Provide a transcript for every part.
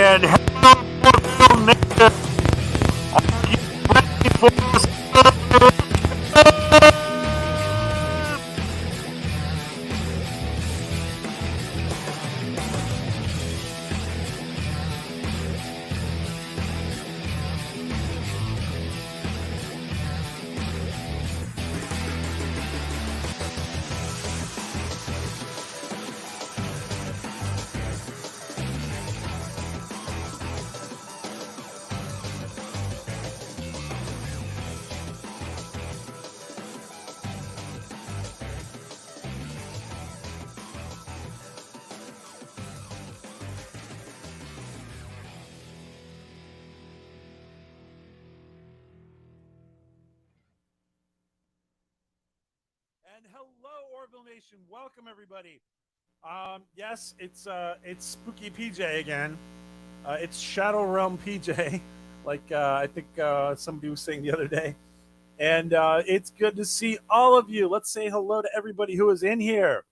And hello, Orville Nation. Are you ready for this? And hello, Orville Nation. Welcome, everybody. Yes, it's Spooky PJ again. It's Shadow Realm PJ, like I think somebody was saying the other day. And it's good to see all of you. Let's say hello to everybody who is in here.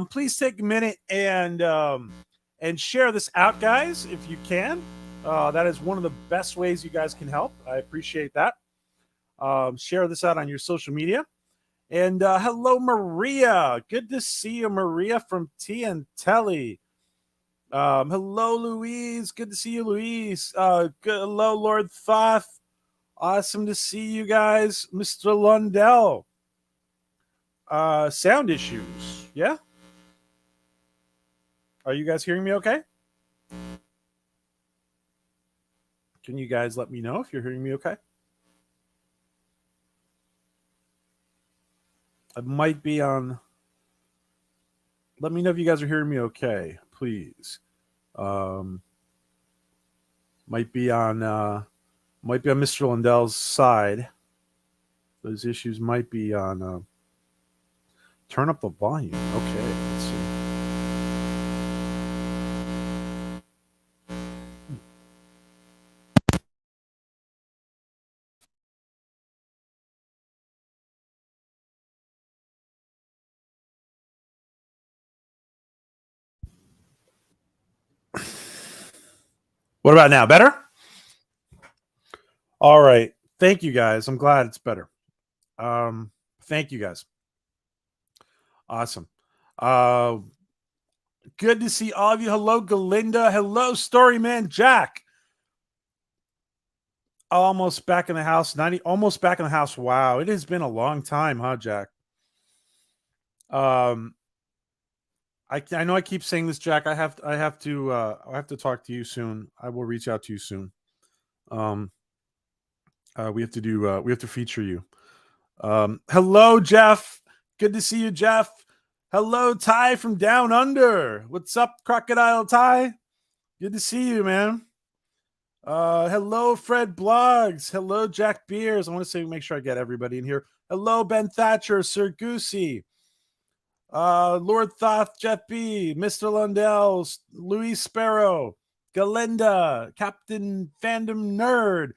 Please take a minute and share this out, guys, if you can. That is one of the best ways you guys can help. I appreciate that. Share this out on your social media. And hello, Maria. Good to see you, Maria from T and Telly. Hello, Louise. Good to see you, Louise. Hello, Lord Thoth. Awesome to see you guys. Mr. Lundell. Sound issues. Yeah? Are you guys hearing me okay? Can you guys let me know if you're hearing me okay? I might be on. Let me know if you guys are hearing me okay, please. Might be on Mr. Lundell's side. Those issues might be on. Turn up the volume. Okay, let's see. What about now? Better? All right. Thank you, guys. I'm glad it's better. Thank you, guys. Awesome. Good to see all of you. Hello, Galinda. Hello, Storyman Jack. Almost back in the house. Almost back in the house. Wow, it has been a long time, huh, Jack? I know I keep saying this, Jack. I have to talk to you soon. I will reach out to you soon. We have to feature you. Hello, Jeff. Good to see you, Jeff. Hello, Ty from Down Under. What's up, Crocodile Ty? Good to see you, man. Hello, Fred Blogs. Hello, Jack Beers. I want to make sure I get everybody in here. Hello, Ben Thatcher, Sir Goosey, Lord Thoth, Jeff B, Mr. Lundell, Louis Sparrow, Galinda, Captain Fandom Nerd,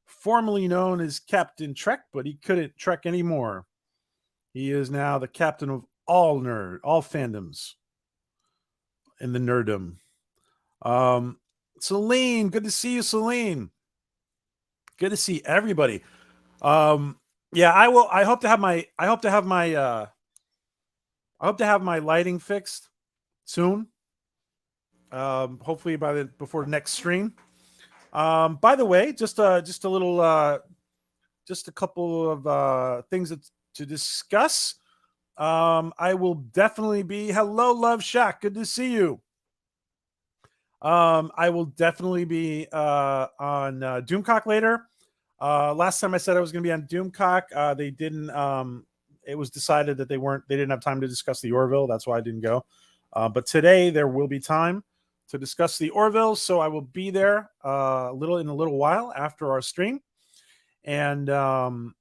formerly known as Captain Trek, but he couldn't trek anymore. He is now the captain of all fandoms in the nerddom. Celine, good to see you, Celine. Good to see everybody. Yeah, I will. I hope to have my lighting fixed soon. Hopefully before the next stream. By the way, just a couple of things to discuss. I will definitely be. Hello, Love Shack. Good to see you. I will definitely be on Doomcock later. Last time I said I was going to be on Doomcock, they didn't. It was decided that they didn't have time to discuss the Orville. That's why I didn't go. But today there will be time to discuss the Orville, so I will be there in a little while after our stream, and of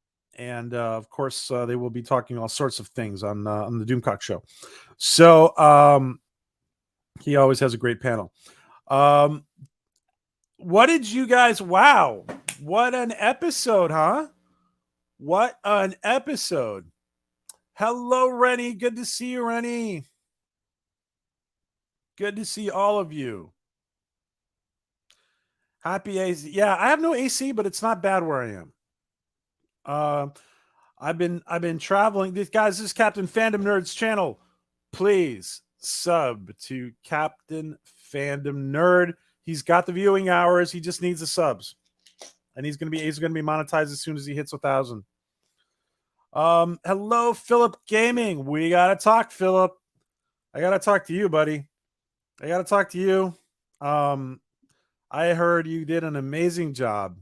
course they will be talking all sorts of things on the Doomcock show. So he always has a great panel. What did you guys? Wow, what an episode, huh? What an episode. Hello, Rennie. Good to see you, Rennie. Good to see all of you. Happy AC. Yeah, I have no AC, but it's not bad where I am. I've been traveling. These guys, this is Captain Fandom Nerds channel. Please sub to Captain Fandom Nerd. He's got the viewing hours. He just needs the subs, and he's gonna be monetized as soon as he hits 1,000. Hello, Philip Gaming. We gotta talk, Philip. I gotta talk to you, buddy. I gotta talk to you. I heard you did an amazing job.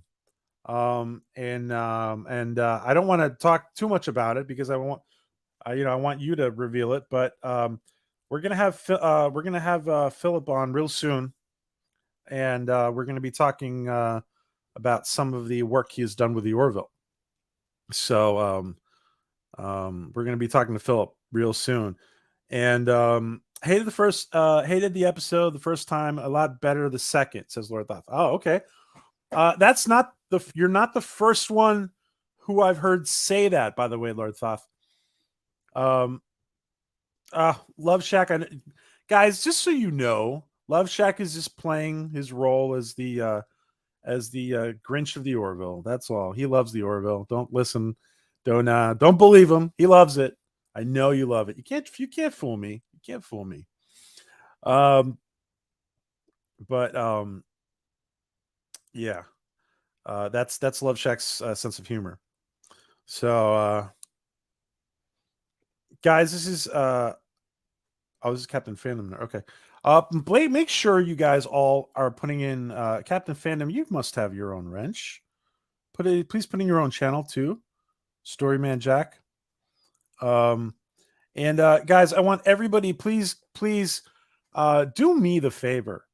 And I don't want to talk too much about it because I want I want you to reveal it, but we're gonna have Philip on real soon, and we're gonna be talking about some of the work he has done with the Orville. So we're gonna be talking to Philip real soon, and hated the episode the first time, a lot better the second, says Lord Thoth. Oh, okay. That's not you're not the first one who I've heard say that, by the way, Lord Thoth. Love Shack. Guys, just so you know, Love Shack is just playing his role as the Grinch of the Orville. That's all. He loves the Orville. Don't listen. Don't believe him. He loves it. I know you love it. You can't fool me. You can't fool me. Yeah. That's Love Shack's sense of humor. So guys, this is this is Captain Fandom. Okay. Blade, make sure you guys all are putting in Captain Fandom. You must have your own wrench. Please put in your own channel too. Storyman Jack. And guys, I want everybody, please do me the favor.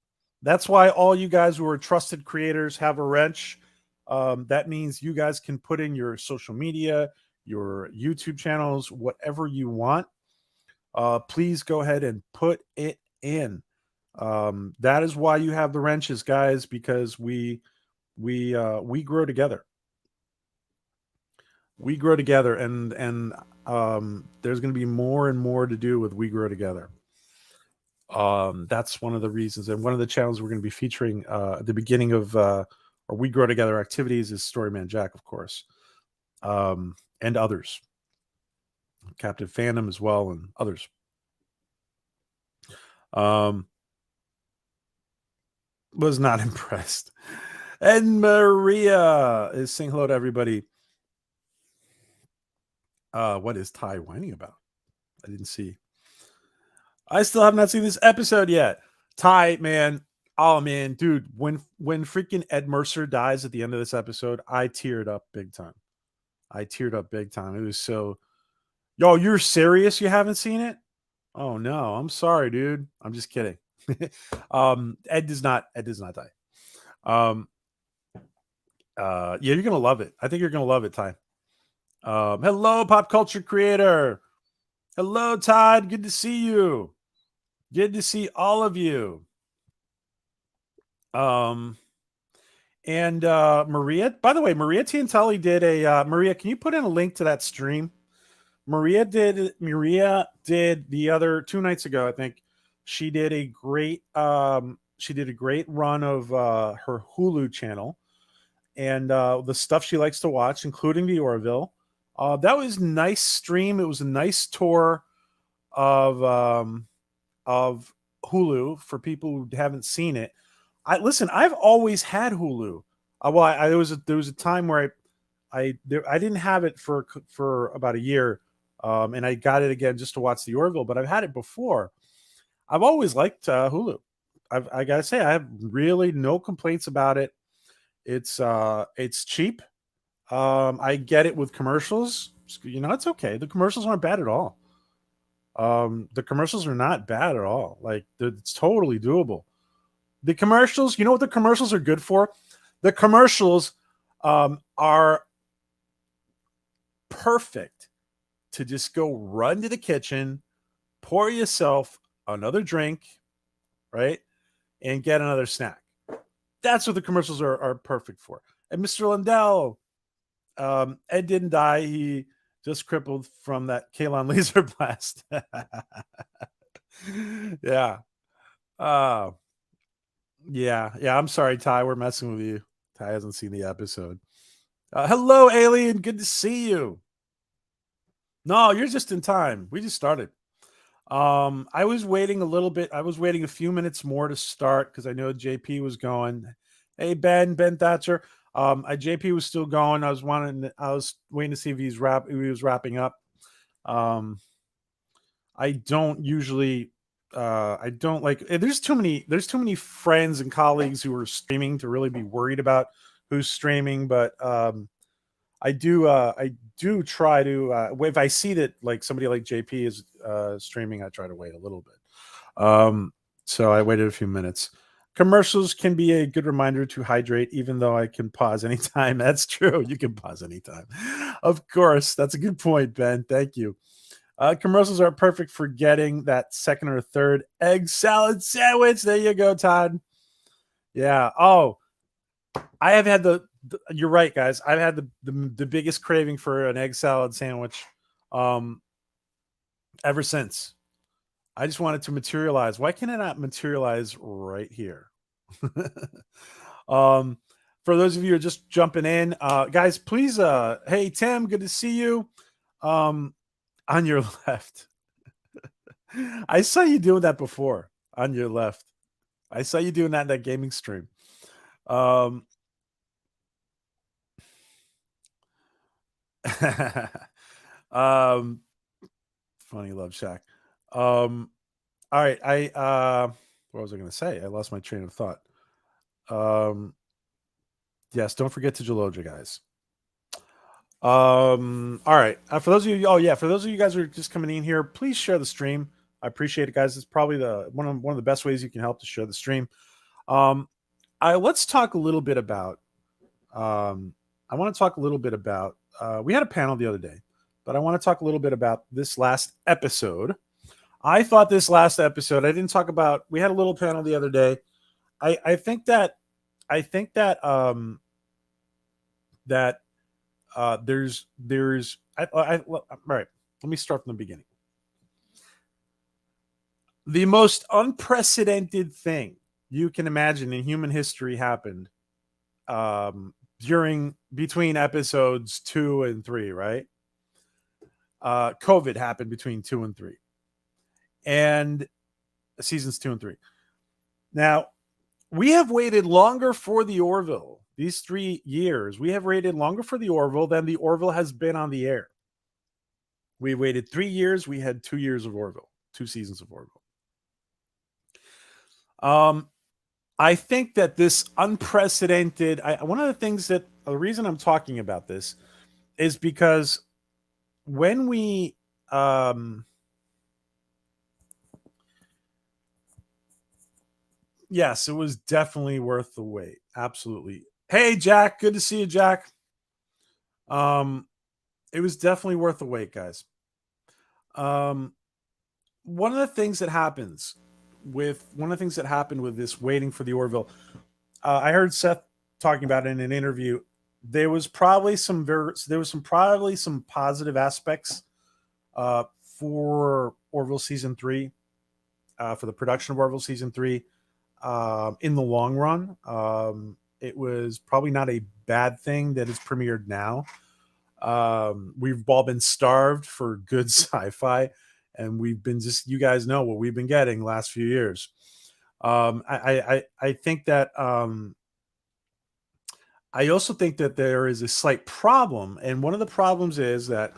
That's why all you guys who are trusted creators have a wrench. That means you guys can put in your social media, your YouTube channels, whatever you want. Please go ahead and put it in. That is why you have the wrenches, guys, because we grow together. We grow together, and there's going to be more and more to do with We Grow Together. That's one of the reasons, and one of the channels we're going to be featuring at the beginning of our We Grow Together activities is Storyman Jack, of course, and others, Captain Fandom as well, and others. Was not impressed. And Maria is saying hello to everybody. What is Ty whining about? I didn't see. I still have not seen this episode yet. Ty, man. Oh man, dude, when freaking Ed Mercer dies at the end of this episode, I teared up big time. It was so. Yo, you're serious? You haven't seen it? Oh no, I'm sorry, dude. I'm just kidding. Ed does not die. Yeah, you're gonna love it. I think you're gonna love it, Ty. Hello, pop culture creator. Hello, Todd. Good to see you. Good to see all of you. And Maria, by the way, Maria Tiantelli did a Maria, can you put in a link to that stream? Maria did the other 2 nights ago, I think. She did a great run of her Hulu channel and the stuff she likes to watch, including the Orville. That was a nice stream. It was a nice tour of Hulu for people who haven't seen it. I've always had Hulu. There was a time where I didn't have it for about a year, and I got it again just to watch the Orville. But I've had it before. I've always liked Hulu. I gotta say, I have really no complaints about it. It's cheap. I get it with commercials. It's okay. The commercials aren't bad at all. The commercials are not bad at all. Like, it's totally doable. The commercials, you know what the commercials are good for? The commercials are perfect to just go run to the kitchen, pour yourself another drink, right? And get another snack. That's what the commercials are perfect for. And Mr. Lindell, Ed didn't die. He just crippled from that Kalon laser blast. Yeah. Yeah. I'm sorry, Ty. We're messing with you. Ty hasn't seen the episode. Hello, alien. Good to see you. No, you're just in time. We just started. I was waiting a little bit. I was waiting a few minutes more to start because I know JP was going. Hey, Ben Thatcher. JP was still going. I was waiting to see if he was wrapping up. Um, I don't usually I don't like there's too many friends and colleagues who are streaming to really be worried about who's streaming, but I do try to if I see that like somebody like JP is streaming, I try to wait a little bit. So I waited a few minutes. Commercials can be a good reminder to hydrate, even though I can pause anytime. That's true. You can pause anytime. Of course. That's a good point, Ben. Thank you. Commercials are perfect for getting that second or third egg salad sandwich. There you go, Todd. Yeah. Oh, I have had you're right, guys. I've had the biggest craving for an egg salad sandwich um, ever since. I just wanted to materialize. Why can it not materialize right here? um, for those of you who are just jumping in, guys, please. Hey, Tim, good to see you. Um, on your left. I saw you doing that before on your left. I saw you doing that in that gaming stream. Um, um, funny love shack. All right, what was I going to say? I lost my train of thought. Yes, don't forget to Geloja, guys. All right. For those of you, oh yeah, for those of you guys who are just coming in here, please share the stream. I appreciate it, guys. It's probably the one of the best ways you can help to share the stream. Um, let's talk a little bit about. I want to talk a little bit about. We had a panel the other day, but I want to talk a little bit about this last episode. I thought this last episode. I didn't talk about. We had a little panel the other day. I think that. I think that. That there's. All right. Let me start from the beginning. The most unprecedented thing you can imagine in human history happened during between episodes 2 and 3, right? COVID happened between 2 and 3, and seasons 2 and 3. Now, we have waited longer for the Orville. These 3 years, we have waited longer for the Orville than the Orville has been on the air. We waited 3 years. We had 2 years of Orville, 2 seasons of Orville. I think that this unprecedented. One of the things that the reason I'm talking about this is because when we yes, it was definitely worth the wait. Absolutely. Hey, Jack, good to see you, Jack. It was definitely worth the wait, guys. One of the things that happens one of the things that happened with this waiting for the Orville, I heard Seth talking about it in an interview. There was probably probably some positive aspects for Orville season 3, for the production of Orville season 3. In the long run, it was probably not a bad thing that it's premiered now. We've all been starved for good sci-fi, and we've been just you guys know what we've been getting last few years. I think that I also think that there is a slight problem, and one of the problems is that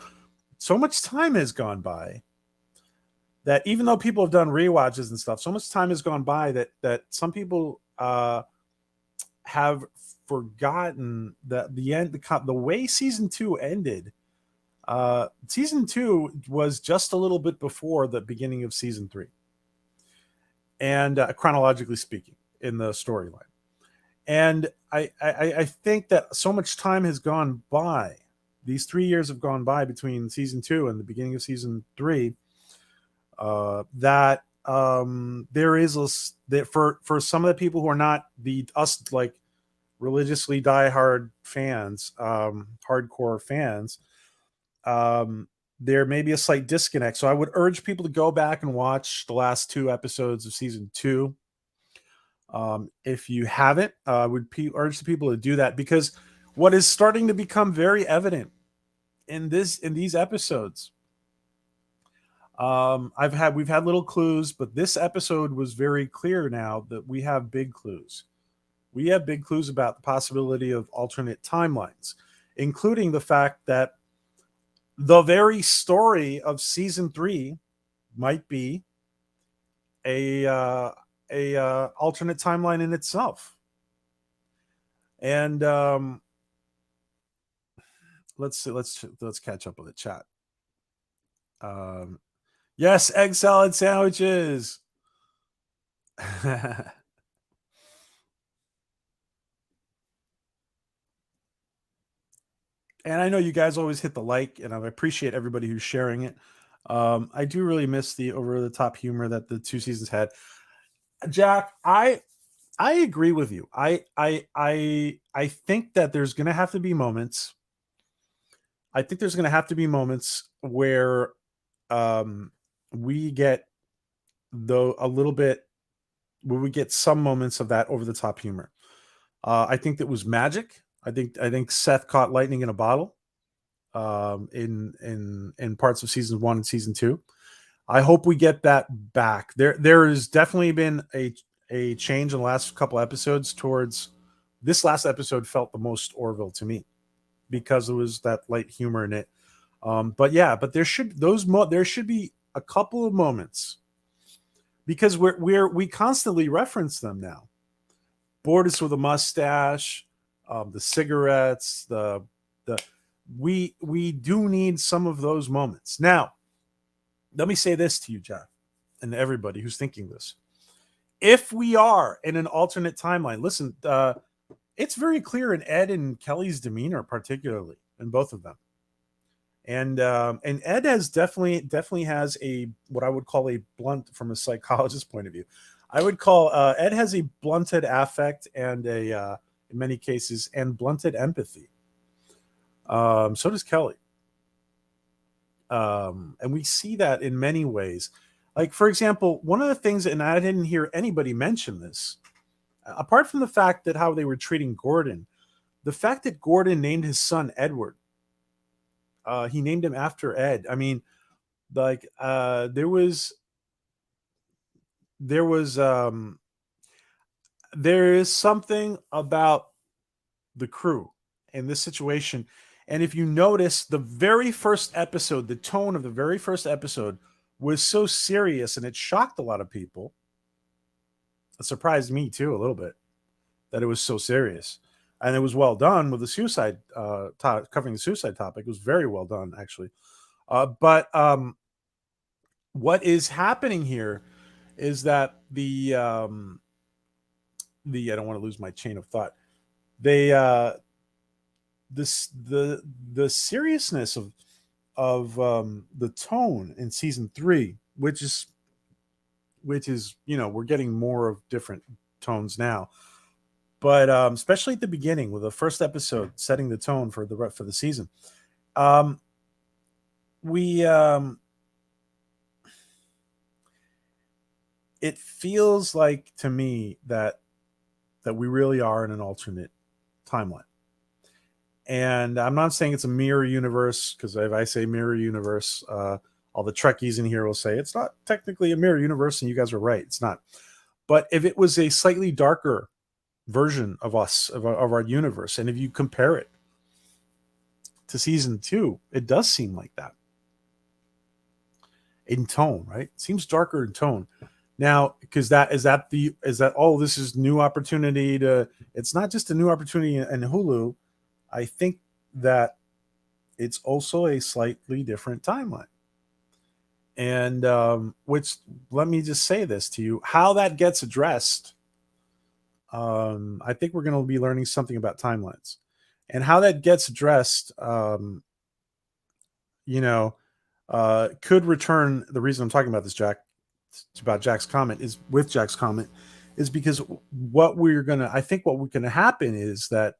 so much time has gone by that even though people have done rewatches and stuff, so much time has gone by that some people have forgotten that the way season 2 ended. Season 2 was just a little bit before the beginning of season 3, and chronologically speaking, in the storyline. And I think that so much time has gone by. These 3 years have gone by between season 2 and the beginning of season 3. That there is that for some of the people who are not us like religiously diehard fans, hardcore fans, there may be a slight disconnect. So I would urge people to go back and watch the last 2 episodes of season 2. If you haven't, I would urge the people to do that, because what is starting to become very evident in these episodes. We've had little clues, but this episode was very clear now that we have big clues. We have big clues about the possibility of alternate timelines, including the fact that the very story of season 3 might be a alternate timeline in itself. And let's catch up with the chat. Yes, egg salad sandwiches. And I know you guys always hit the like, and I appreciate everybody who's sharing it. I do really miss the over the top humor that the 2 seasons had. Jack, I agree with you. I think that there's going to have to be moments. I think there's going to have to be moments where we get a little bit where we get some moments of that over the top humor. I think that was magic. I think Seth caught lightning in a bottle in parts of season 1 and season 2. I hope we get that back. There has definitely been a change in the last couple episodes towards this last episode felt the most Orville to me because it was that light humor in it. But there should be a couple of moments because we constantly reference them now. Borders with a mustache, the cigarettes, we do need some of those moments. Now, let me say this to you, Jeff, and everybody who's thinking this. If we are in an alternate timeline, listen, it's very clear in Ed and Kelly's demeanor, particularly in both of them. And Ed has definitely has a what I would call a blunt from a psychologist's point of view. I would call Ed has a blunted affect and in many cases and blunted empathy. So does Kelly. And we see that in many ways. Like, for example, one of the things, and I didn't hear anybody mention this, apart from the fact that how they were treating Gordon, the fact that Gordon named his son Edward, he named him after Ed. I mean, like, there is something about the crew in this situation. And if you notice, the very first episode, the tone of the very first episode was so serious, and it shocked a lot of people. It surprised me too a little bit that it was so serious, and it was well done with the suicide covering the suicide topic. It was very well done, actually. But what is happening here is that the I don't want to lose my chain of thought. The seriousness of the tone in season 3, which is we're getting more of different tones now, but especially at the beginning with the first episode setting the tone for the season, it feels like to me that we really are in an alternate timeline. And I'm not saying it's a mirror universe, because if I say mirror universe, all the Trekkies in here will say it's not technically a mirror universe, and you guys are right, it's not. But if it was a slightly darker version of us, of our universe, and if you compare it to season 2, it does seem like that in tone, right? It seems darker in tone. Now, because this is new opportunity to. It's not just a new opportunity in Hulu. I think that it's also a slightly different timeline. And which, let me just say this to you, how that gets addressed, I think we're going to be learning something about timelines. And how that gets addressed, could return. The reason I'm talking about this, Jack, about Jack's comment is because what we're going to happen is that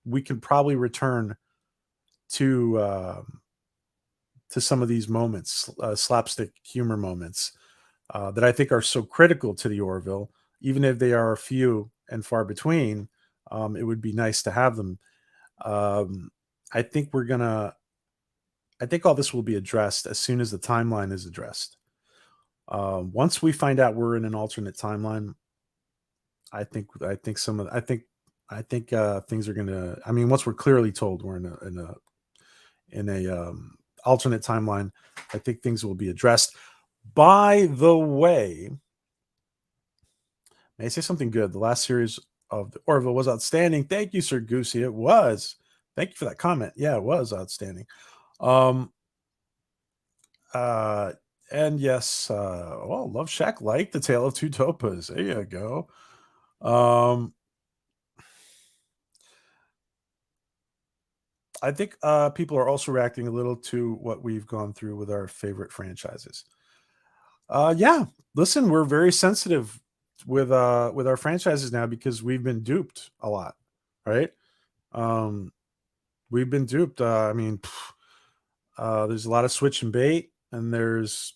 we can probably return to some of these moments, slapstick humor moments, that I think are so critical to the Orville, even if they are few and far between. It would be nice to have them. Um, I think we're gonna. I think all this will be addressed as soon as the timeline is addressed. Once we find out we're in an alternate timeline, I think some of I think things are gonna. I mean, once we're clearly told we're in a alternate timeline, I think things will be addressed. By the way, may I say something good? The last series of the Orville was outstanding. Thank you, Sir Goosey. It was. Thank you for that comment. Yeah, it was outstanding. Um, uh, and yes, well, Love Shack liked the Tale of Two Topas. There you go. Um, I think people are also reacting a little to what we've gone through with our favorite franchises. Yeah, listen, we're very sensitive with our franchises now because we've been duped a lot, right? Um, we've been duped. I mean, there's a lot of switch and bait, and there's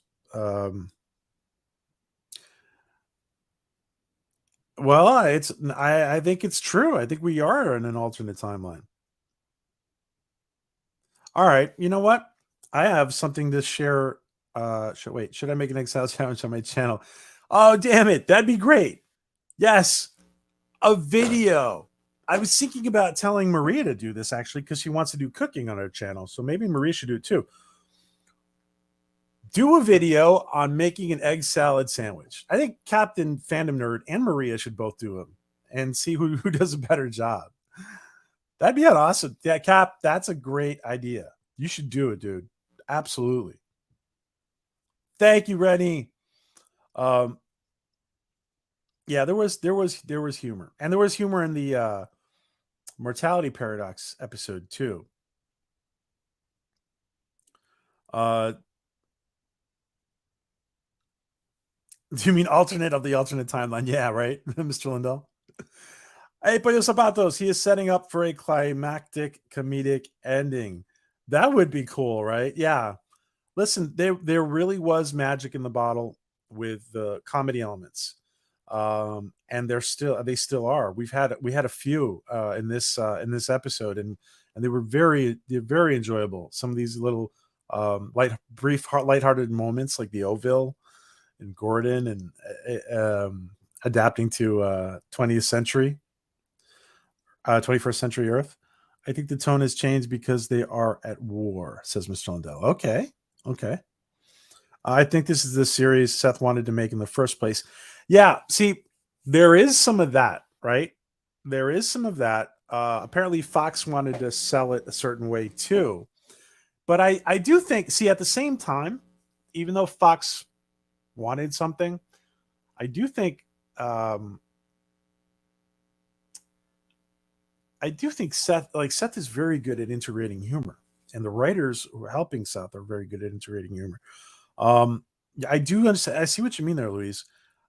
well, I think it's true. I think we are in an alternate timeline. All right, you know what? I have something to share. Should I make an Excel challenge on my channel? Oh, damn it! That'd be great. Yes, a video. I was thinking about telling Maria to do this actually because she wants to do cooking on her channel. So maybe Maria should do it too. Do a video on making an egg salad sandwich. I think Captain Fandom Nerd and Maria should both do them and see who does a better job. That'd be an awesome. Yeah, Cap, that's a great idea. You should do it, dude. Absolutely. Thank you, Rennie. Um, yeah, there was humor, and there was humor in the mortality paradox episode too. Uh, do you mean alternate of the alternate timeline? Yeah, right, Mr. Lindell. Hey, Pollo Zapatos, he is setting up for a climactic comedic ending. That would be cool, right? Yeah. Listen, there really was magic in the bottle with the comedy elements, and they still are. We had a few in this episode, and they're very enjoyable. Some of these little lighthearted moments, like the Oville and Gordon, and adapting to 20th century 21st century Earth. I think the tone has changed because they are at war, says Mr. Lindell. Okay. Okay. I think this is the series Seth wanted to make in the first place. Yeah. See, there is some of that, right? There is some of that. Apparently, Fox wanted to sell it a certain way too. But I do think, see, at the same time, even though Fox wanted something, I do think um, Seth is very good at integrating humor, and the writers who are helping Seth are very good at integrating humor. Yeah, I do understand. I see what you mean there, Louise.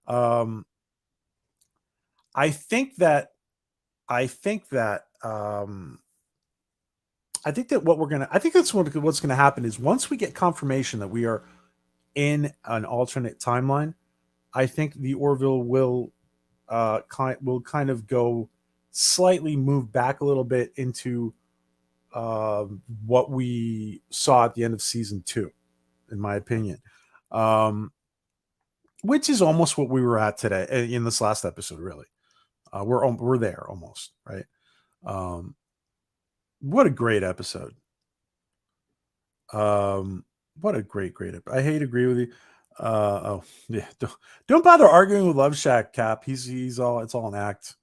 Um, I think that I think that I think that what we're gonna I think that's what's gonna happen is once we get confirmation that we are in an alternate timeline, I think the Orville will kind of go slightly move back a little bit into what we saw at the end of season two, in my opinion, um, which is almost what we were at today in this last episode. Really, we're there almost, right? Um, what a great episode! Um, what a great. I hate to agree with you. Oh yeah, don't bother arguing with Love Shack, Cap. He's all it's all an act.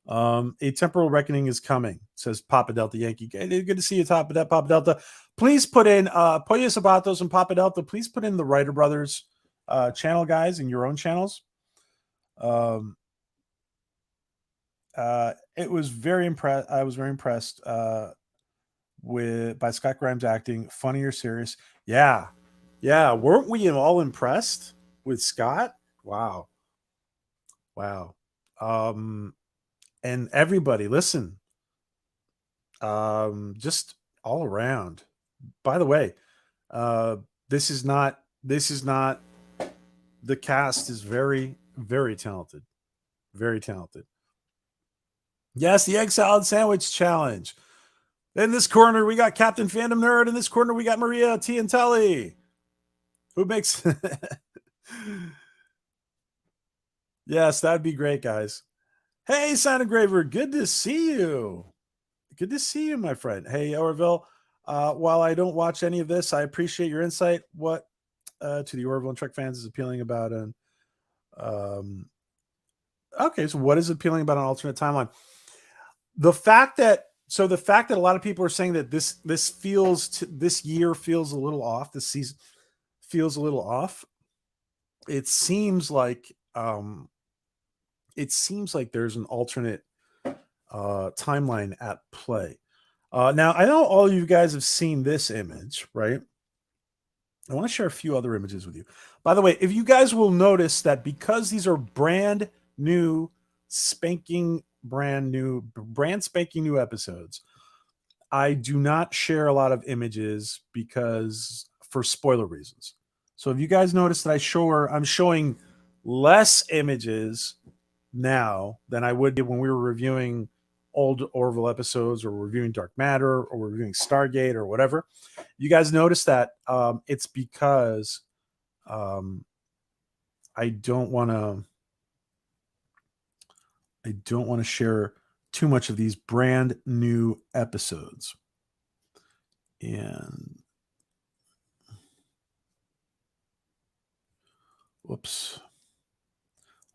A temporal reckoning is coming, says Papa Delta Yankee. Good to see you, Papa Delta. Please put in Pollo Sabatos and Papa Delta. Please put in the Writer Brothers channel, guys, in your own channels. Um, it was very impressed. I was very impressed with by Scott Grimes acting. Funny or serious? Yeah, yeah. Weren't we all impressed with Scott? Wow, wow. Um, and everybody, listen. Just all around. By the way, uh, this is not The cast is very, very talented. Very talented. Yes, the egg salad sandwich challenge. In this corner, we got Captain Fandom Nerd. In this corner, we got Maria Tiantelli, who makes. Yes, that'd be great, guys. Hey, Sound Engraver, good to see you. Good to see you, my friend. Hey, Orville. While I don't watch any of this, I appreciate your insight. What to the Orville and Trek fans is appealing about an okay, so what is appealing about an alternate timeline? The fact that a lot of people are saying that this year feels a little off, this season feels a little off. It seems like there's an alternate timeline at play. Now I know all of you guys have seen this image, right? I want to share a few other images with you. By the way, if you guys will notice that because these are brand spanking new episodes, I do not share a lot of images because for spoiler reasons. So if you guys notice that I'm showing less images now than I would when we were reviewing old Orville episodes or reviewing Dark Matter or reviewing Stargate or whatever, you guys notice that it's because I don't want to share too much of these brand new episodes. And whoops.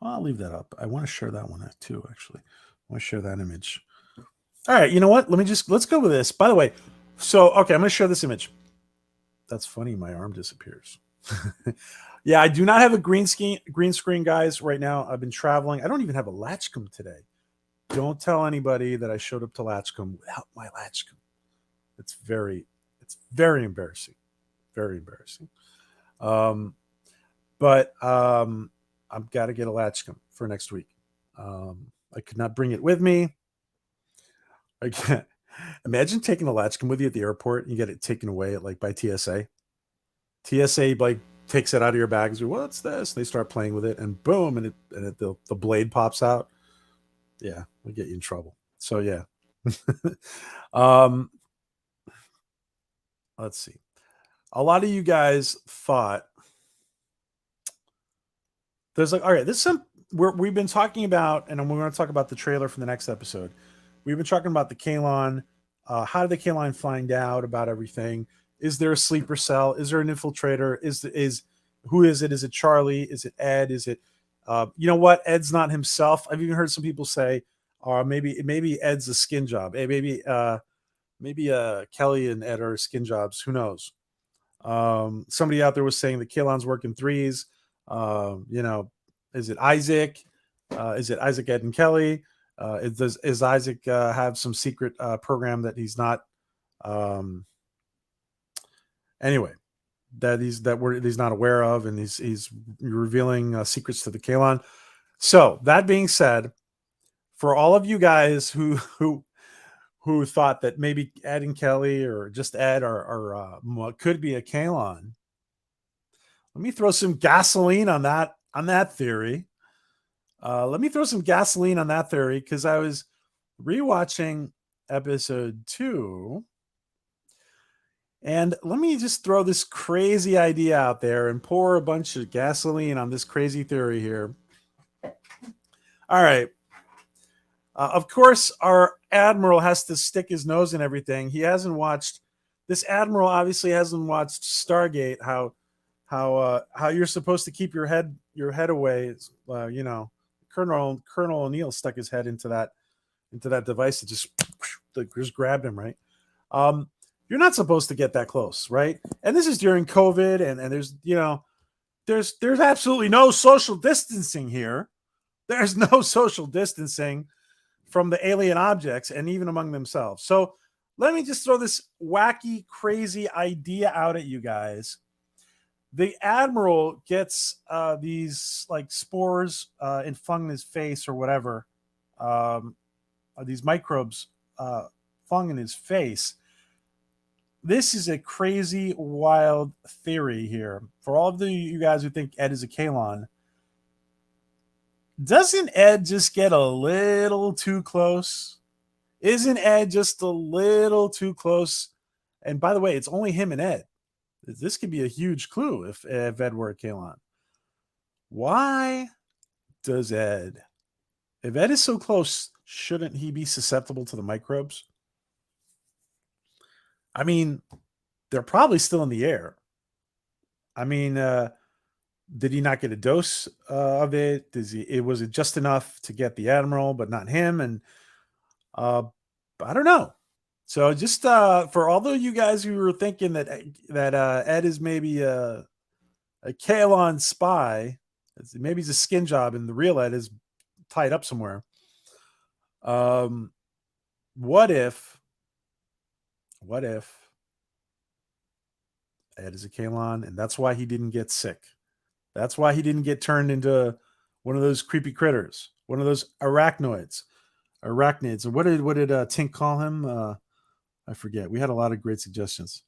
Well, I'll leave that up. I want to share that one too, actually. I want to share that image. All right, you know what? Let's go with this. By the way, so okay, I'm going to share this image. That's funny. My arm disappears. Yeah, I do not have a green screen, guys. Right now, I've been traveling. I don't even have a Latchkuuuuuuuuum today. Don't tell anybody that I showed up to Latchkuuuuuuuuum without my Latchkuuuuuuuum. It's very embarrassing. Very embarrassing. But I've got to get a Latchkuuuuuuuum for next week. I could not bring it with me. I can't imagine taking a Latchkuuuuuuuum with you at the airport and you get it taken away by TSA. TSA takes it out of your bag and says, "What's this?" And they start playing with it, and boom, and the blade pops out. Yeah, we'll get you in trouble. So yeah. Let's see. A lot of you guys thought there's all right. This is some we've been talking about, and we're going to talk about the trailer for the next episode. We've been talking about the Kaylon. How did the Kaylon find out about everything? Is there a sleeper cell? Is there an infiltrator? Who is it? Is it Charlie? Is it Ed? Is it you know what? Ed's not himself. I've even heard some people say, maybe Ed's a skin job. Maybe Kelly and Ed are skin jobs. Who knows? Somebody out there was saying that Kaylon's working threes. Is it Isaac? Is it Isaac, Ed, and Kelly? Is Isaac have some secret program that he's not? Anyway, that he's not aware of, and he's revealing secrets to the Kaylon. So that being said, for all of you guys who thought that maybe Ed and Kelly or just Ed or could be a Kaylon, let me throw some gasoline on that theory. Let me throw some gasoline on that theory because I was rewatching episode 2. And let me just throw this crazy idea out there and pour a bunch of gasoline on this crazy theory here. All right. Of course, our admiral has to stick his nose in everything. This admiral obviously hasn't watched Stargate, how you're supposed to keep your head away. Colonel O'Neill stuck his head into that device that just grabbed him, right? You're not supposed to get that close, right? And this is during COVID, and there's absolutely no social distancing here. There's no social distancing from the alien objects and even among themselves. So let me just throw this wacky, crazy idea out at you guys. The admiral gets these spores flung in his face or whatever, these microbes flung in his face. this is a crazy, wild theory here. For all of you guys who think Ed is a Kalon, doesn't Ed just get a little too close? Isn't Ed just a little too close? And by the way, it's only him and Ed. This could be a huge clue if Ed were a Kalon. Why does Ed, if Ed is so close, shouldn't he be susceptible to the microbes? I mean, they're probably still in the air. I mean, did he not get a dose of it? Was it just enough to get the Admiral, but not him? And I don't know. So just for all of you guys who were thinking that Ed is maybe a Kalon spy, maybe he's a skin job, and the real Ed is tied up somewhere. What if Ed is a Kalon, and that's why he didn't get sick? That's why he didn't get turned into one of those creepy critters, one of those arachnids. And what did Tink call him? I forget. We had a lot of great suggestions.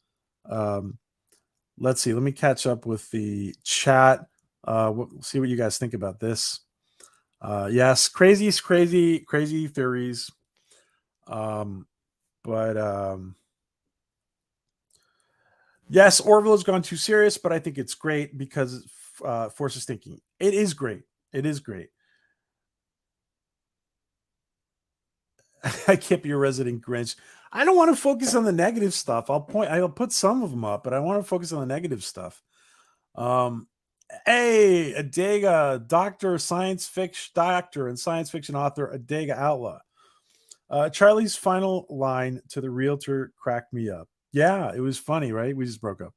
Let's see. Let me catch up with the chat. See what you guys think about this. Yes, crazy theories. Yes, Orville has gone too serious, but I think it's great because it forces thinking. It is great. I can't be a resident Grinch. I don't want to focus on the negative stuff. I'll put some of them up, but I want to focus on the negative stuff. Hey, Adega, doctor and science fiction author, Adega Outlaw. Charlie's final line to the realtor cracked me up. Yeah, it was funny, right? We just broke up.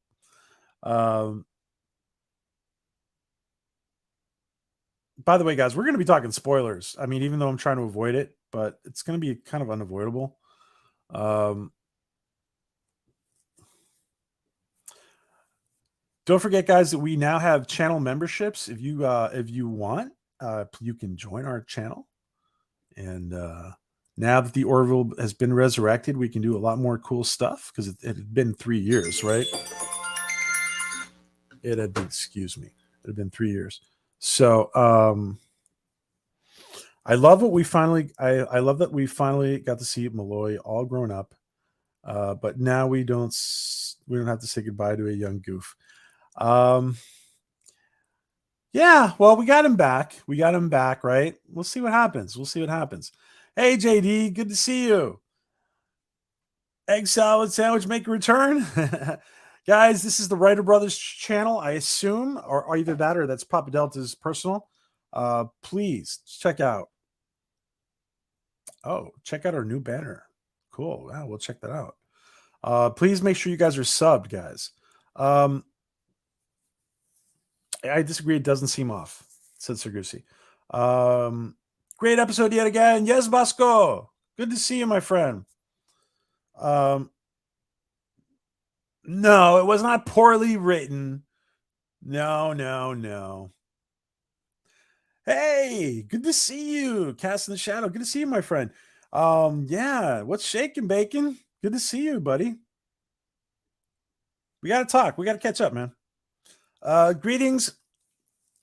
By the way, guys, we're going to be talking spoilers. I mean, even though I'm trying to avoid it, but it's going to be kind of unavoidable. Don't forget, guys, that we now have channel memberships. If you want, you can join our channel. And now that the Orville has been resurrected, we can do a lot more cool stuff because it had been 3 years, right? It had been 3 years. So I love what we finally. I love that we finally got to see Malloy all grown up, but now we don't have to say goodbye to a young goof. Yeah, well, we got him back. Right? We'll see what happens. Hey, JD, good to see you. Egg salad sandwich make a return. Guys, this is the Writer Brothers channel, I assume, or either that or that's Papa Delta's personal. Please check out. Oh, check out our new banner. Cool. Wow, we'll check that out. Please make sure you guys are subbed, guys. I disagree. It doesn't seem off, said Sir Goosey. Great episode yet again. Yes, Bosco. Good to see you, my friend. No, it was not poorly written. No. Hey, good to see you. Cast in the Shadow. Good to see you, my friend. Yeah, what's shaking, Bacon? Good to see you, buddy. We got to talk. We got to catch up, man. Greetings,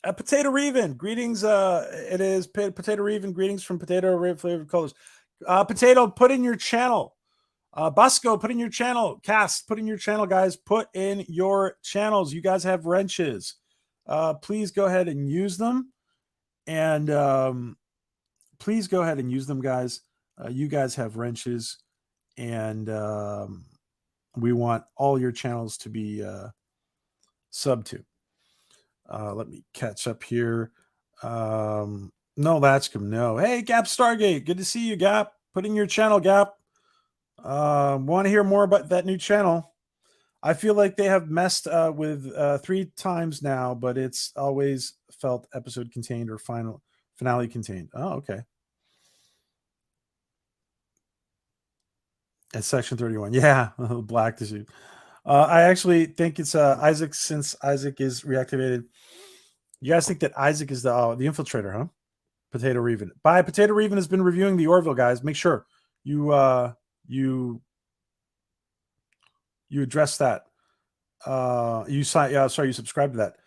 Potato Reven. Greetings. It is Potato Reven. Greetings from Potato Red Flavored Colors. Potato, put in your channel. Bosco, put in your channel. Cast, put in your channel, guys. Put in your channels. You guys have wrenches. Please go ahead and use them. And please go ahead and use them, guys. You guys have wrenches. And we want all your channels to be sub to. Let me catch up here. No, Latchkuuuuuuuuum. No. Hey, Gap Stargate. Good to see you, Gap. Put in your channel, Gap. Want to hear more about that new channel? I feel like they have messed with 3 times now, but it's always felt episode contained or finale contained. Oh, okay. At section 31. Yeah, black to shoot. I actually think it's Isaac, since Isaac is reactivated. You guys think that Isaac is the infiltrator, huh? Potato Reven. Potato Reven has been reviewing the Orville, guys. Make sure you you address that. You sign. Yeah, sorry, you subscribe to that.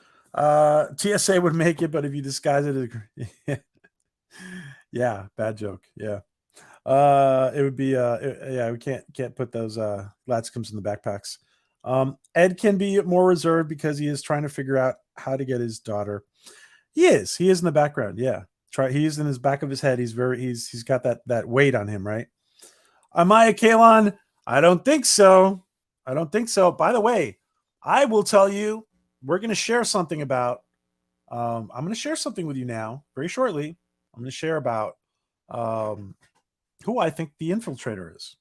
TSA would make it, but if you disguise it, yeah, bad joke. Yeah. It would be yeah, we can't put those Latchkuuuuuuuums in the backpacks. Ed can be more reserved because he is trying to figure out how to get his daughter. He is in the background. Yeah. He's in his back of his head. He's got that weight on him, right? Amaya Kalon, I don't think so. I don't think so. By the way, I will tell you, we're going to share something about. I'm going to share something with you now, very shortly. I'm going to share about um, who I think the infiltrator is.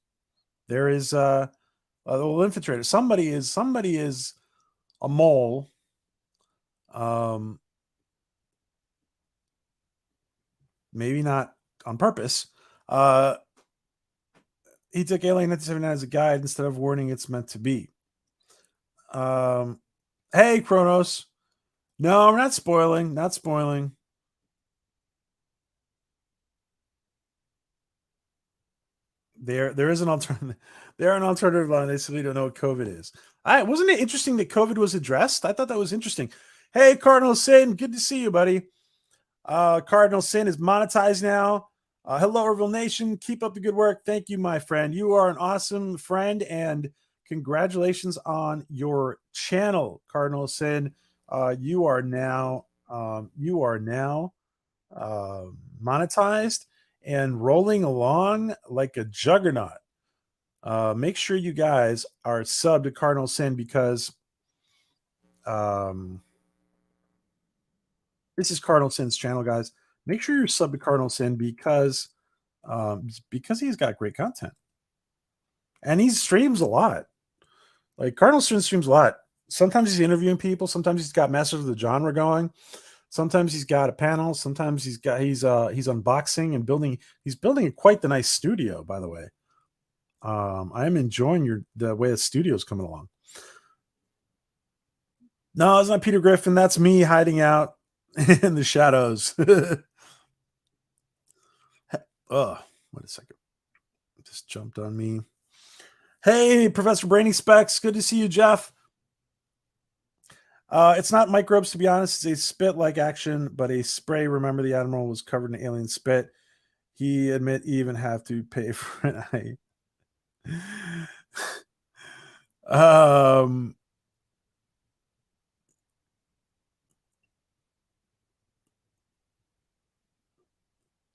There is a little infiltrator. Somebody is a mole. Maybe not on purpose. He took Alien 1979 as a guide instead of warning it's meant to be. Hey, Kronos. No, we're not spoiling. Not spoiling. There is an alternative. There are an alternative line. They simply don't know what COVID is. Wasn't it interesting that COVID was addressed? I thought that was interesting. Hey, Cardinal Sin, good to see you, buddy. Cardinal Sin is monetized now. Hello, Orville Nation. Keep up the good work. Thank you, my friend. You are an awesome friend, and congratulations on your channel, Cardinal Sin. You are now monetized and rolling along like a juggernaut. Make sure you guys are subbed to Cardinal Sin because this is Cardinal Sin's channel, guys. Make sure you're subbed to Cardinal Sin because he's got great content and he streams a lot. Like Cardinal Sin streams a lot. Sometimes he's interviewing people. Sometimes he's got Masters of the Genre going. Sometimes he's got a panel. Sometimes he's unboxing and building. He's building quite the nice studio, by the way. I am enjoying the way the studio's coming along. No, it's not Peter Griffin. That's me hiding out in the shadows. Oh, wait a second. It just jumped on me. Hey, Professor Brainy Specs. Good to see you, Jeff. It's not microbes, to be honest. It's a spit-like action, but a spray. Remember, the Admiral was covered in alien spit. He admit even have to pay for it.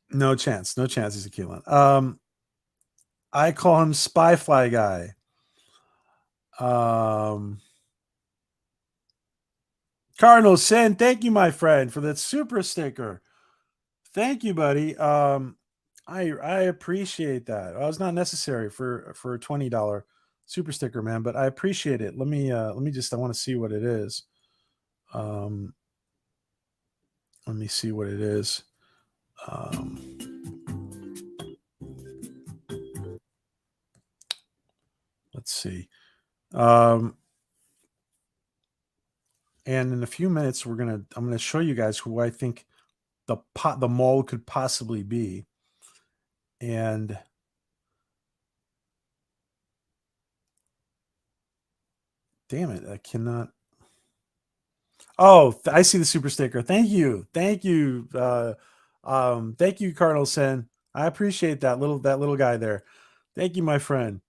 No chance. No chance he's a Keelan. I call him Spy Fly Guy. Cardinal Sin, thank you, my friend, for that super sticker. Thank you, buddy. I appreciate that. It was not necessary for a $20 super sticker, man, but I appreciate it. Let me just, I want to see what it is. Let me see what it is. Let's see. And in a few minutes, I'm gonna show you guys who I think the mole could possibly be. And damn it, I cannot. Oh, I see the super sticker. Thank you. Thank you, Cardinal Sin. I appreciate that little guy there. Thank you, my friend.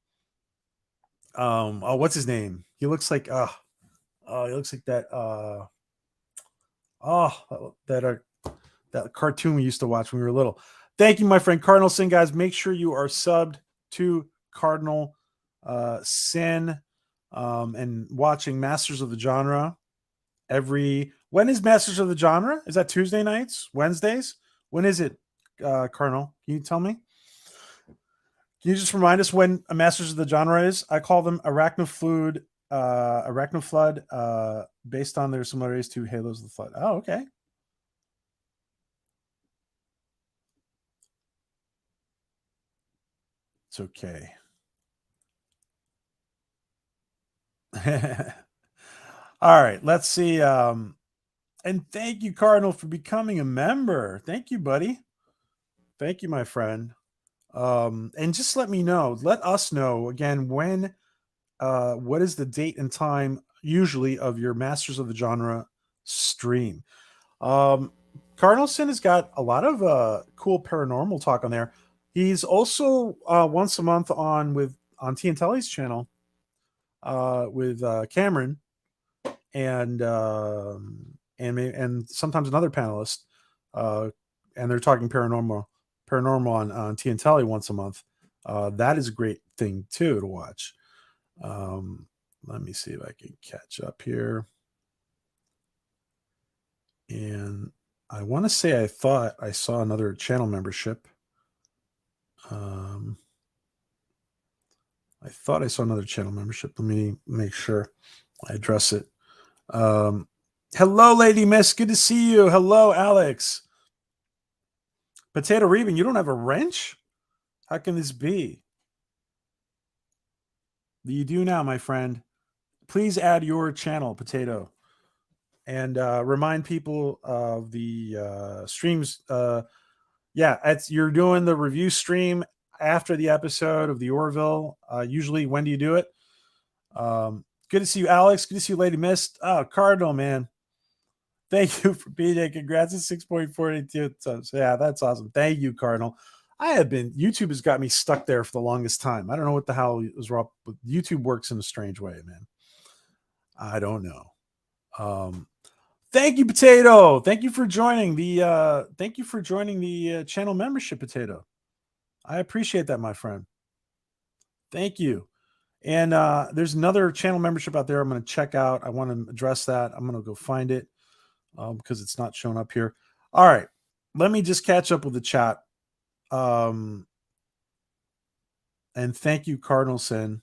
Oh, what's his name? He looks like he looks like that that cartoon we used to watch when we were little. Thank you, my friend Cardinal Sin, guys. Make sure you are subbed to Cardinal Sin and watching Masters of the Genre when is Masters of the Genre? Is that Tuesday nights? Wednesdays? When is it, Cardinal? Can you tell me? Can you just remind us when a Masters of the Genre is? I call them Arachnoflood, based on their similarities to Halos of the Flood. Oh, okay. It's okay. All right, let's see. And thank you, Cardinal, for becoming a member. Thank you, buddy. Thank you, my friend. And just let us know again when what is the date and time usually of your Masters of the Genre stream? Um, Cardinal Sin has got a lot of cool paranormal talk on there. He's also once a month on Tiantelli's channel with Cameron and sometimes another panelist, uh, and they're talking paranormal on Tiantelli once a month. That is a great thing too to watch. Let me see if I can catch up here. And I want to say I thought I saw another channel membership. I thought I saw another channel membership. Let me make sure I address it. Hello, Lady Miss. Good to see you. Hello, Alex. Potato Reeving, you don't have a wrench? How can this be? You do now, my friend. Please add your channel, Potato, and remind people of the streams. You're doing the review stream after the episode of the Orville. Usually, when do you do it? Good to see you, Alex. Good to see you, Lady Mist. Oh, Cardinal, man. Thank you for being here. Congrats at 6.42 subs. Yeah, that's awesome. Thank you, Cardinal. YouTube has got me stuck there for the longest time. I don't know what the hell was wrong, but YouTube works in a strange way, man. I don't know. Thank you, Potato. Thank you for joining the channel membership, Potato. I appreciate that, my friend. Thank you. And there's another channel membership out there I'm going to check out. I want to address that. I'm going to go find it because it's not showing up here. All right. Let me just catch up with the chat. And thank you, Cardinalson.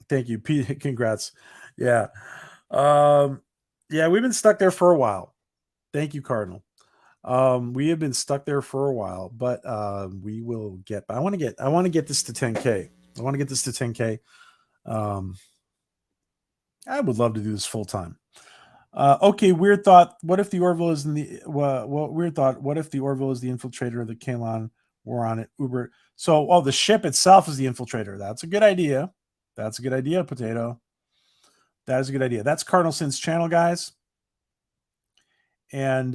Thank you, Pete. Congrats. Yeah. We've been stuck there for a while. Thank you, Cardinal. We have been stuck there for a while, but we will get. I want to get this to 10K. I want to get this to 10K. I would love to do this full time. Okay, weird thought. What if the Orville is in the weird thought? What if the Orville is the infiltrator of the Kalon war on it? Uber. So, the ship itself is the infiltrator. That's a good idea. That's a good idea, Potato. That is a good idea. That's Cardinal Sin's channel, guys. And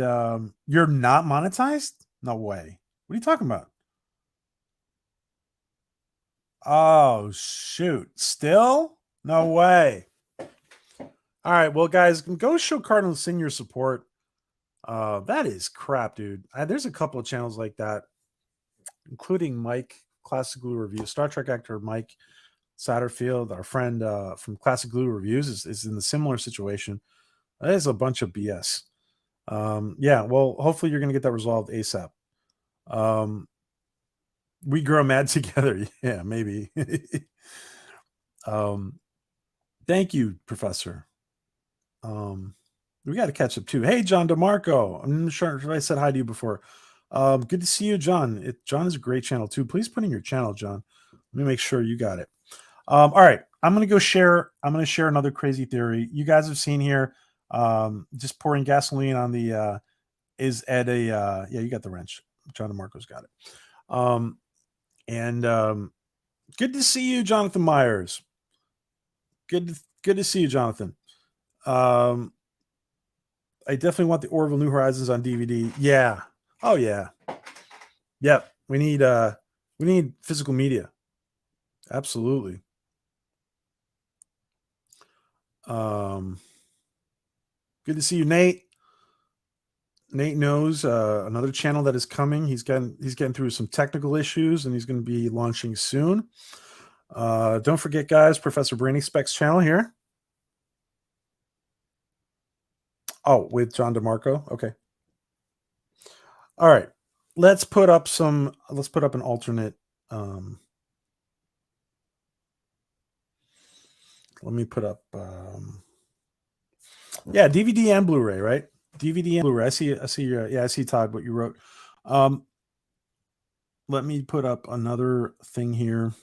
you're not monetized? No way. What are you talking about? Oh, shoot. Still? No way. All right. Well, guys, go show Cardinal Sin your support. That is crap, dude. There's a couple of channels like that, including Mike, Classic Glue Review, Star Trek actor Mike Satterfield, our friend from Classic Glue Reviews, is in the similar situation. That is a bunch of BS. Well, hopefully you're going to get that resolved ASAP. We grow mad together. Yeah, maybe. Thank you, Professor. We got to catch up too. Hey, John DeMarco. I'm not sure if I said hi to you before. Good to see you, John. John is a great channel too. Please put in your channel, John. Let me make sure you got it. All right. I'm going to share another crazy theory. You guys have seen here. Just pouring gasoline on the is at a you got the wrench. John DeMarco's got it. Good to see you, Jonathan Myers. Good to see you, Jonathan. I definitely want the Orville New Horizons on DVD. Yeah. Oh yeah. Yep. We need physical media. Absolutely. Good to see you, Nate. Nate knows another channel that is coming. He's getting through some technical issues, and he's going to be launching soon. Don't forget, guys, Professor Brainy Specs channel here. Oh, with John DeMarco. Okay. All right. Let's put up an alternate. Let me put up. DVD and Blu-ray, right? DVD and Blu-ray. I see Todd, what you wrote. Let me put up another thing here.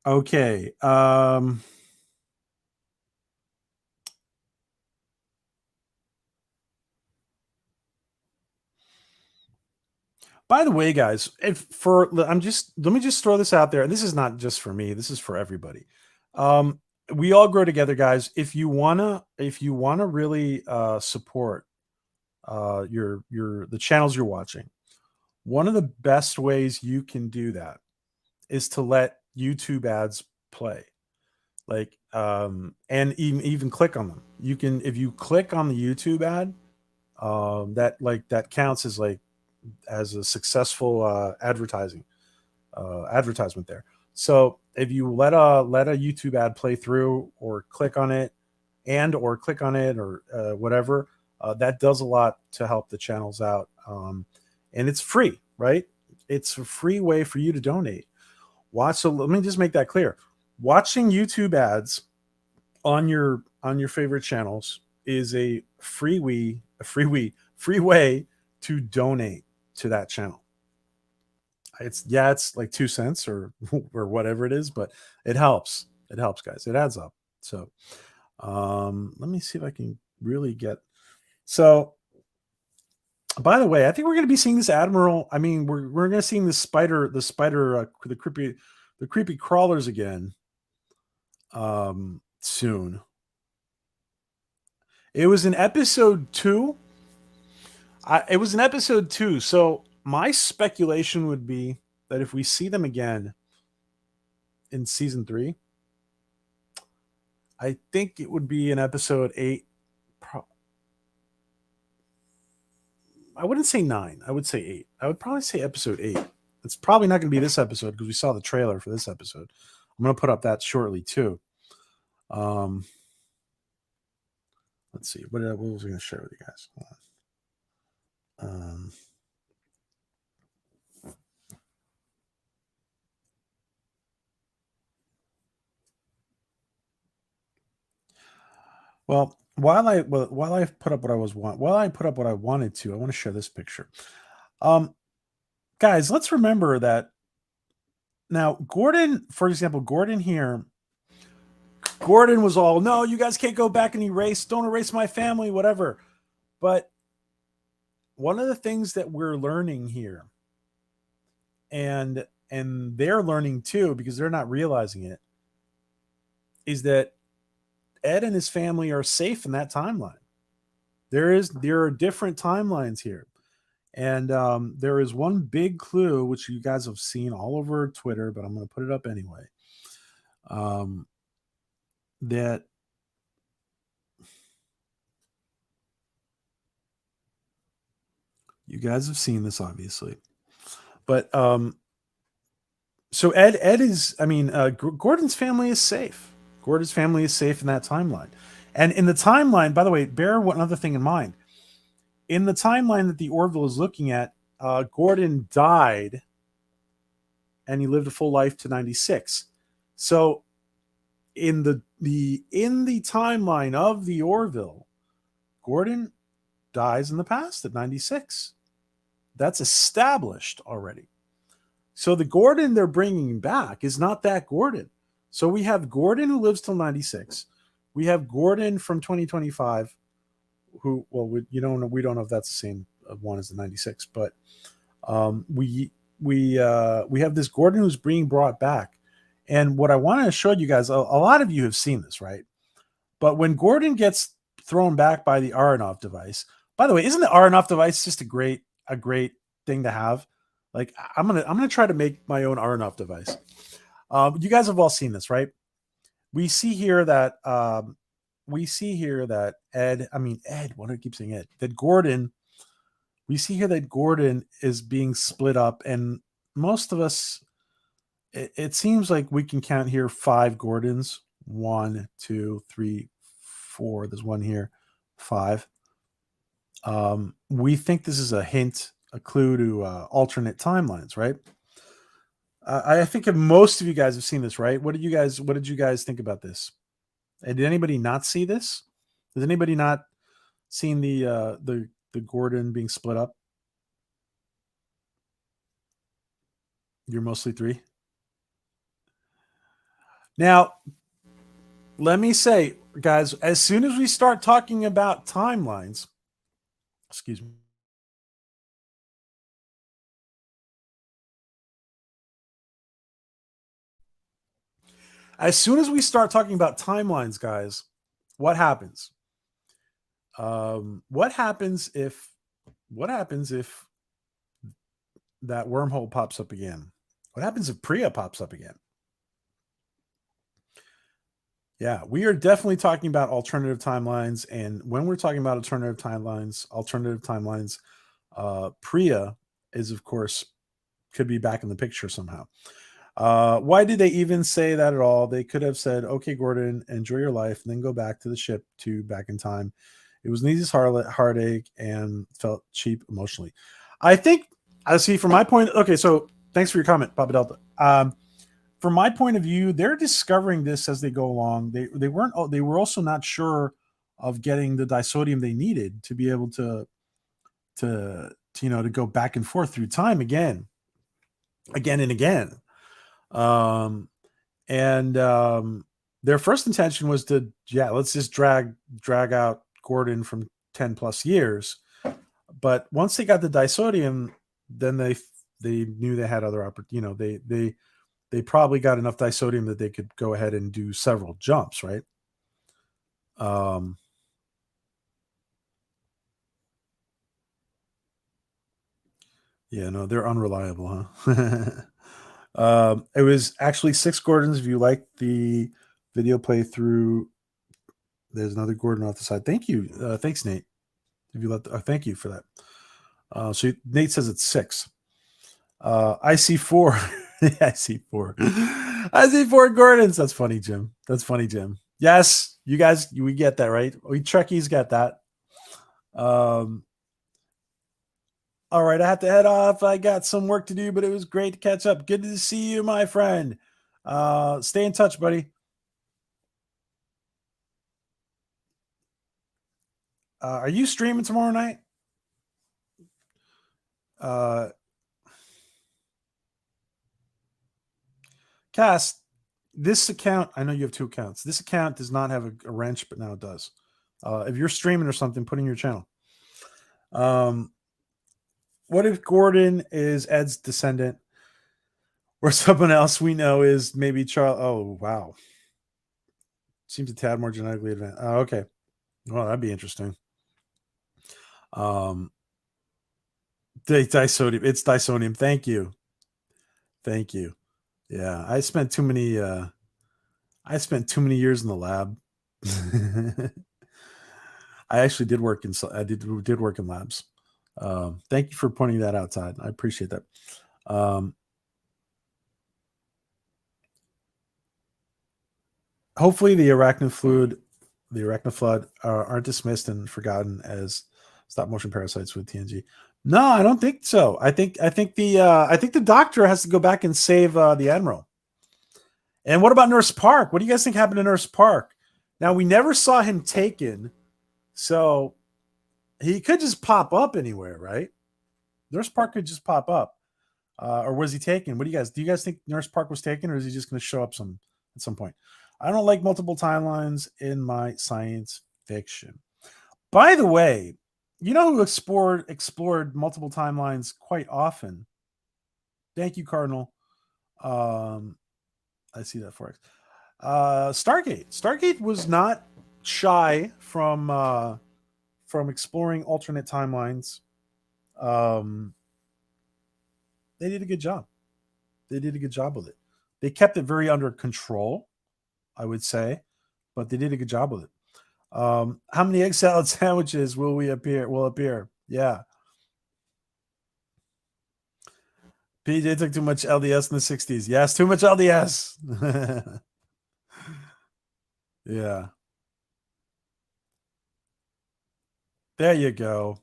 Okay. By the way, guys, let me just throw this out there. And this is not just for me. This is for everybody. Um, we all grow together, guys. If you wanna really support your the channels you're watching, one of the best ways you can do that is to let YouTube ads play. Like and even click on them. You can if you click on the YouTube ad, that counts as like as a successful advertisement there. So if you let a YouTube ad play through or click on it or click on it or whatever, that does a lot to help the channels out. And it's free, right? It's a free way for you to donate. So let me just make that clear. Watching YouTube ads on your favorite channels is a free way to donate to that channel. It's like 2 cents or or whatever it is, but it helps. It helps, guys. It adds up. So let me see if I can really get so by the way, I think we're going to be seeing this admiral. I mean, we're going to see the creepy crawlers again soon. It was in episode 2. It was in episode 2. So my speculation would be that if we see them again in season 3, I think it would be in episode 8. I wouldn't say 9. I would say 8. I would probably say episode 8. It's probably not going to be this episode because we saw the trailer for this episode. I'm going to put up that shortly too. Let's see. What was I going to share with you guys? Well, while I put up what I wanted to, I want to share this picture. Guys, let's remember that now Gordon, for example, Gordon was all, no, you guys can't go back and don't erase my family, whatever. But one of the things that we're learning here, and they're learning too, because they're not realizing it, is that Ed and his family are safe in that timeline. There are different timelines here. And there is one big clue, which you guys have seen all over Twitter, but I'm going to put it up anyway. That you guys have seen this, obviously. But so Ed is, Gordon's family is safe. Gordon's family is safe in that timeline. And in the timeline, by the way, bear one other thing in mind. In the timeline that the Orville is looking at, Gordon died and he lived a full life to 96. So in the timeline of the Orville, Gordon dies in the past at 96. That's established already. So the Gordon they're bringing back is not that Gordon. So we have Gordon who lives till 96. We have Gordon from 2025 who, well, we don't know if that's the same one as the 96, but we have this Gordon who's being brought back. And what I want to show you guys, a lot of you have seen this, right? But when Gordon gets thrown back by the Aronoff device, by the way, isn't the Aronoff device just a great thing to have? Like I'm gonna try to make my own Aronoff device. You guys have all seen this, right? We see here that Ed, why do I keep saying Ed? That Gordon, we see here that Gordon is being split up, and most of us, it seems like we can count here 5 Gordons. 1, 2, 3, 4. There's one here. 5. We think this is a hint, a clue to alternate timelines, right? I think most of you guys have seen this, right? What did you guys think about this? And did anybody not see this? Has anybody not seen the Gordon being split up? You're mostly 3. Now, let me say, guys, as soon as we start talking about timelines, excuse me. As soon as we start talking about timelines, guys, what happens? What happens if that wormhole pops up again? What happens if Priya pops up again? Yeah, we are definitely talking about alternative timelines, and when we're talking about alternative timelines, Priya is, of course, could be back in the picture somehow. Why did they even say that at all? They could have said, "Okay, Gordon, enjoy your life," and then go back to the ship to back in time. It was an easy heartache and felt cheap emotionally. I think I see from my point. Okay, so thanks for your comment, Papa Delta. From my point of view, they're discovering this as they go along. They weren't. They were also not sure of getting the disodium they needed to be able to go back and forth through time again and again. Um, and their first intention was to, let's just drag out Gordon from 10 plus years. But once they got the disodium, then they knew they had other opportunities. They probably got enough disodium that they could go ahead and do several jumps, right? Yeah, no, they're unreliable, huh? It was actually 6 Gordons. If you like the video playthrough, there's another Gordon off the side. Thank you. Thanks, Nate. If you thank you for that. So Nate says it's 6. I see 4. I see 4. I see 4 Gordons. That's funny, Jim. Yes, you guys, we get that, right? We Trekkies get that. All right, I have to head off. I got some work to do, but it was great to catch up. Good to see you, my friend. Stay in touch, buddy. Are you streaming tomorrow night? Cass, this account, I know you have 2 accounts. This account does not have a wrench, but now it does. If you're streaming or something, put in your channel. What if Gordon is Ed's descendant, or someone else we know is maybe Charles? Oh, wow. Seems a tad more genetically advanced. Oh, okay. Well, that'd be interesting. Disodium. It's disodium. Thank you. Yeah, I spent too many years in the lab. I actually did work in labs. Thank you for pointing that out, Todd. I appreciate that. Hopefully the arachnoflood aren't dismissed and forgotten as stop motion parasites with TNG. No, I don't think so. I think the doctor has to go back and save the admiral. And what about Nurse Park? What do you guys think happened to Nurse Park? Now, we never saw him taken, so he could just pop up anywhere, right? Nurse Park could just pop up. Or was he taken? Do you guys think Nurse Park was taken, or is he just going to show up at some point? I don't like multiple timelines in my science fiction. By the way, you know who explored multiple timelines quite often? Thank you, Cardinal. I see that for Stargate. Stargate was not shy from exploring alternate timelines. They did a good job. They did a good job with it. They kept it very under control, I would say, but they did a good job with it. How many egg salad sandwiches will appear? Yeah. PJ took too much LDS in the 60s. Yes, too much LDS. Yeah. There you go.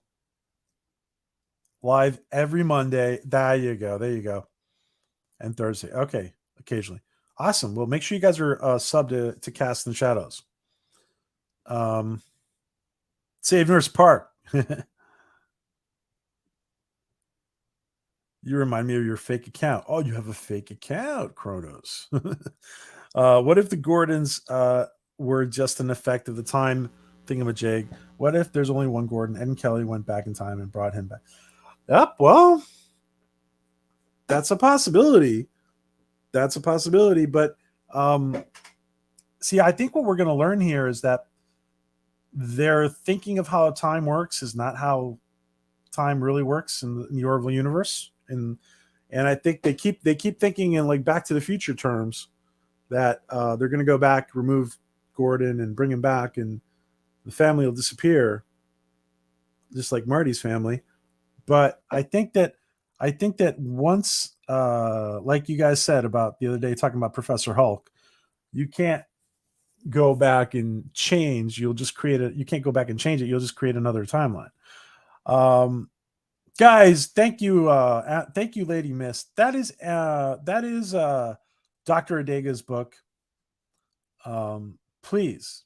Live every Monday. There you go. And Thursday. Okay. Occasionally. Awesome. Well, make sure you guys are subbed to Cast in Shadows. Save Nurse Park. You remind me of your fake account. Oh, you have a fake account, Kronos. What if the Gordons were just an effect of the time thingamajig? What if there's only one Gordon? Ed and Kelly went back in time and brought him back. Yep, well, that's a possibility. But See, I think what we're going to learn here is that their thinking of how time works is not how time really works in the Orville universe, and I think they keep thinking in like Back to the Future terms that they're going to go back, remove Gordon, and bring him back, and the family will disappear, just like Marty's family. But I think that once, like you guys said about the other day, talking about Professor Hulk, you can't go back and change. You'll just create a. You can't go back and change it. You'll just create another timeline. Um, Guys, thank you, Lady Mist. That is Dr. Adega's book. Please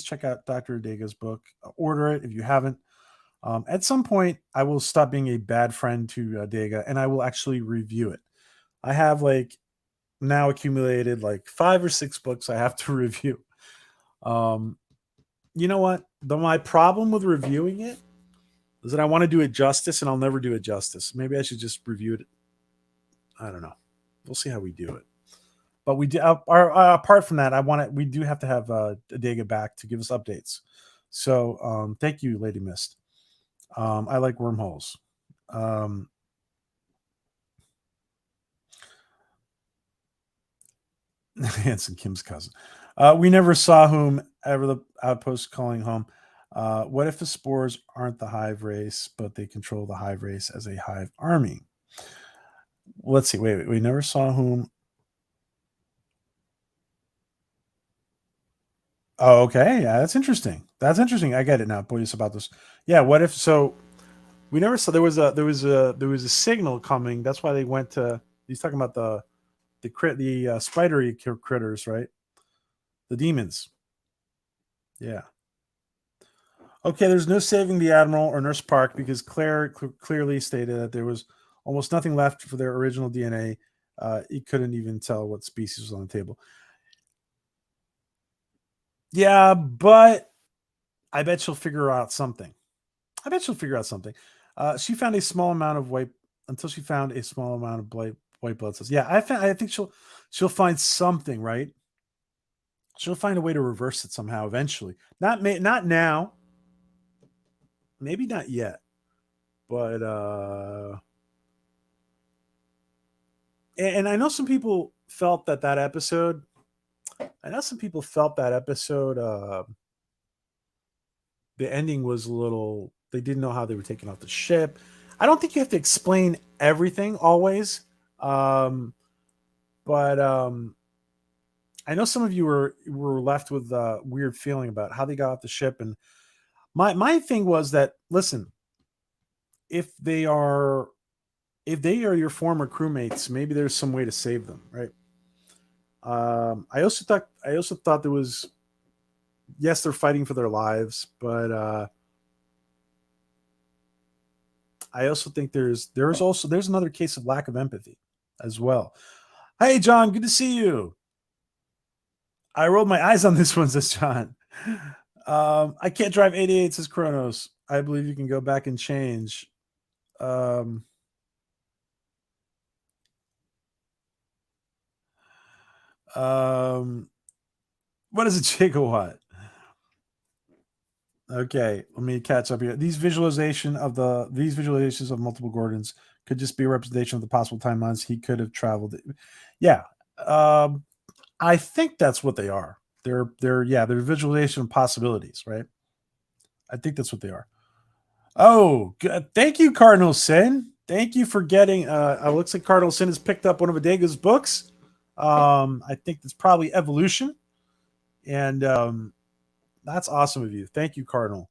check out Dr. Adega's book. Order it if you haven't. At some point, I will stop being a bad friend to Adega, and I will actually review it. I have like now accumulated like 5 or 6 books I have to review. Um, you know what? My problem with reviewing it is that I want to do it justice, and I'll never do it justice. Maybe I should just review it. I don't know. We'll see how we do it. But we do. Apart from that, I want it. We do have to have Adega back to give us updates. So thank you, Lady Mist. I like wormholes. Hanson Kim's cousin. We never saw whom ever the outpost calling home. What if the spores aren't the hive race, but they control the hive race as a hive army? Let's see. Wait. We never saw whom. Oh, okay. Yeah, that's interesting. That's interesting. I get it now. Boy, about this. Yeah. What if so? We never saw there was a signal coming. That's why they went to. He's talking about the spidery critters, right? The demons. Yeah. Okay, there's no saving the Admiral or Nurse Park because Claire clearly stated that there was almost nothing left for their original DNA. He couldn't even tell what species was on the table. Yeah, but I bet she'll figure out something. She found a small amount of white until she found a small amount of white blood cells. Yeah, I think she'll find something, right? She'll find a way to reverse it somehow eventually. Not now. Maybe not yet. But and I know some people felt that episode. I know some people felt that episode. The ending was a little. They didn't know how they were taking off the ship. I don't think you have to explain everything always. But I know some of you were left with a weird feeling about how they got off the ship, and my thing was that listen, if they are your former crewmates, maybe there's some way to save them, right? I also thought there was, yes, they're fighting for their lives, but I also think there's another case of lack of empathy as well. Hey, John, good to see you. I rolled my eyes on this one, says John. I can't drive 88, says Kronos. I believe you can go back and change. What is a gigawatt? Okay, let me catch up here. These visualizations of multiple Gordons could just be a representation of the possible timelines he could have traveled. Yeah, I think that's what they are. They're visualization of possibilities, right? I think that's what they are. Oh, good. Thank you, Cardinal Sin. Thank you for getting. It looks like Cardinal Sin has picked up one of Adega's books. I think it's probably Evolution, and that's awesome of you. Thank you, Cardinal.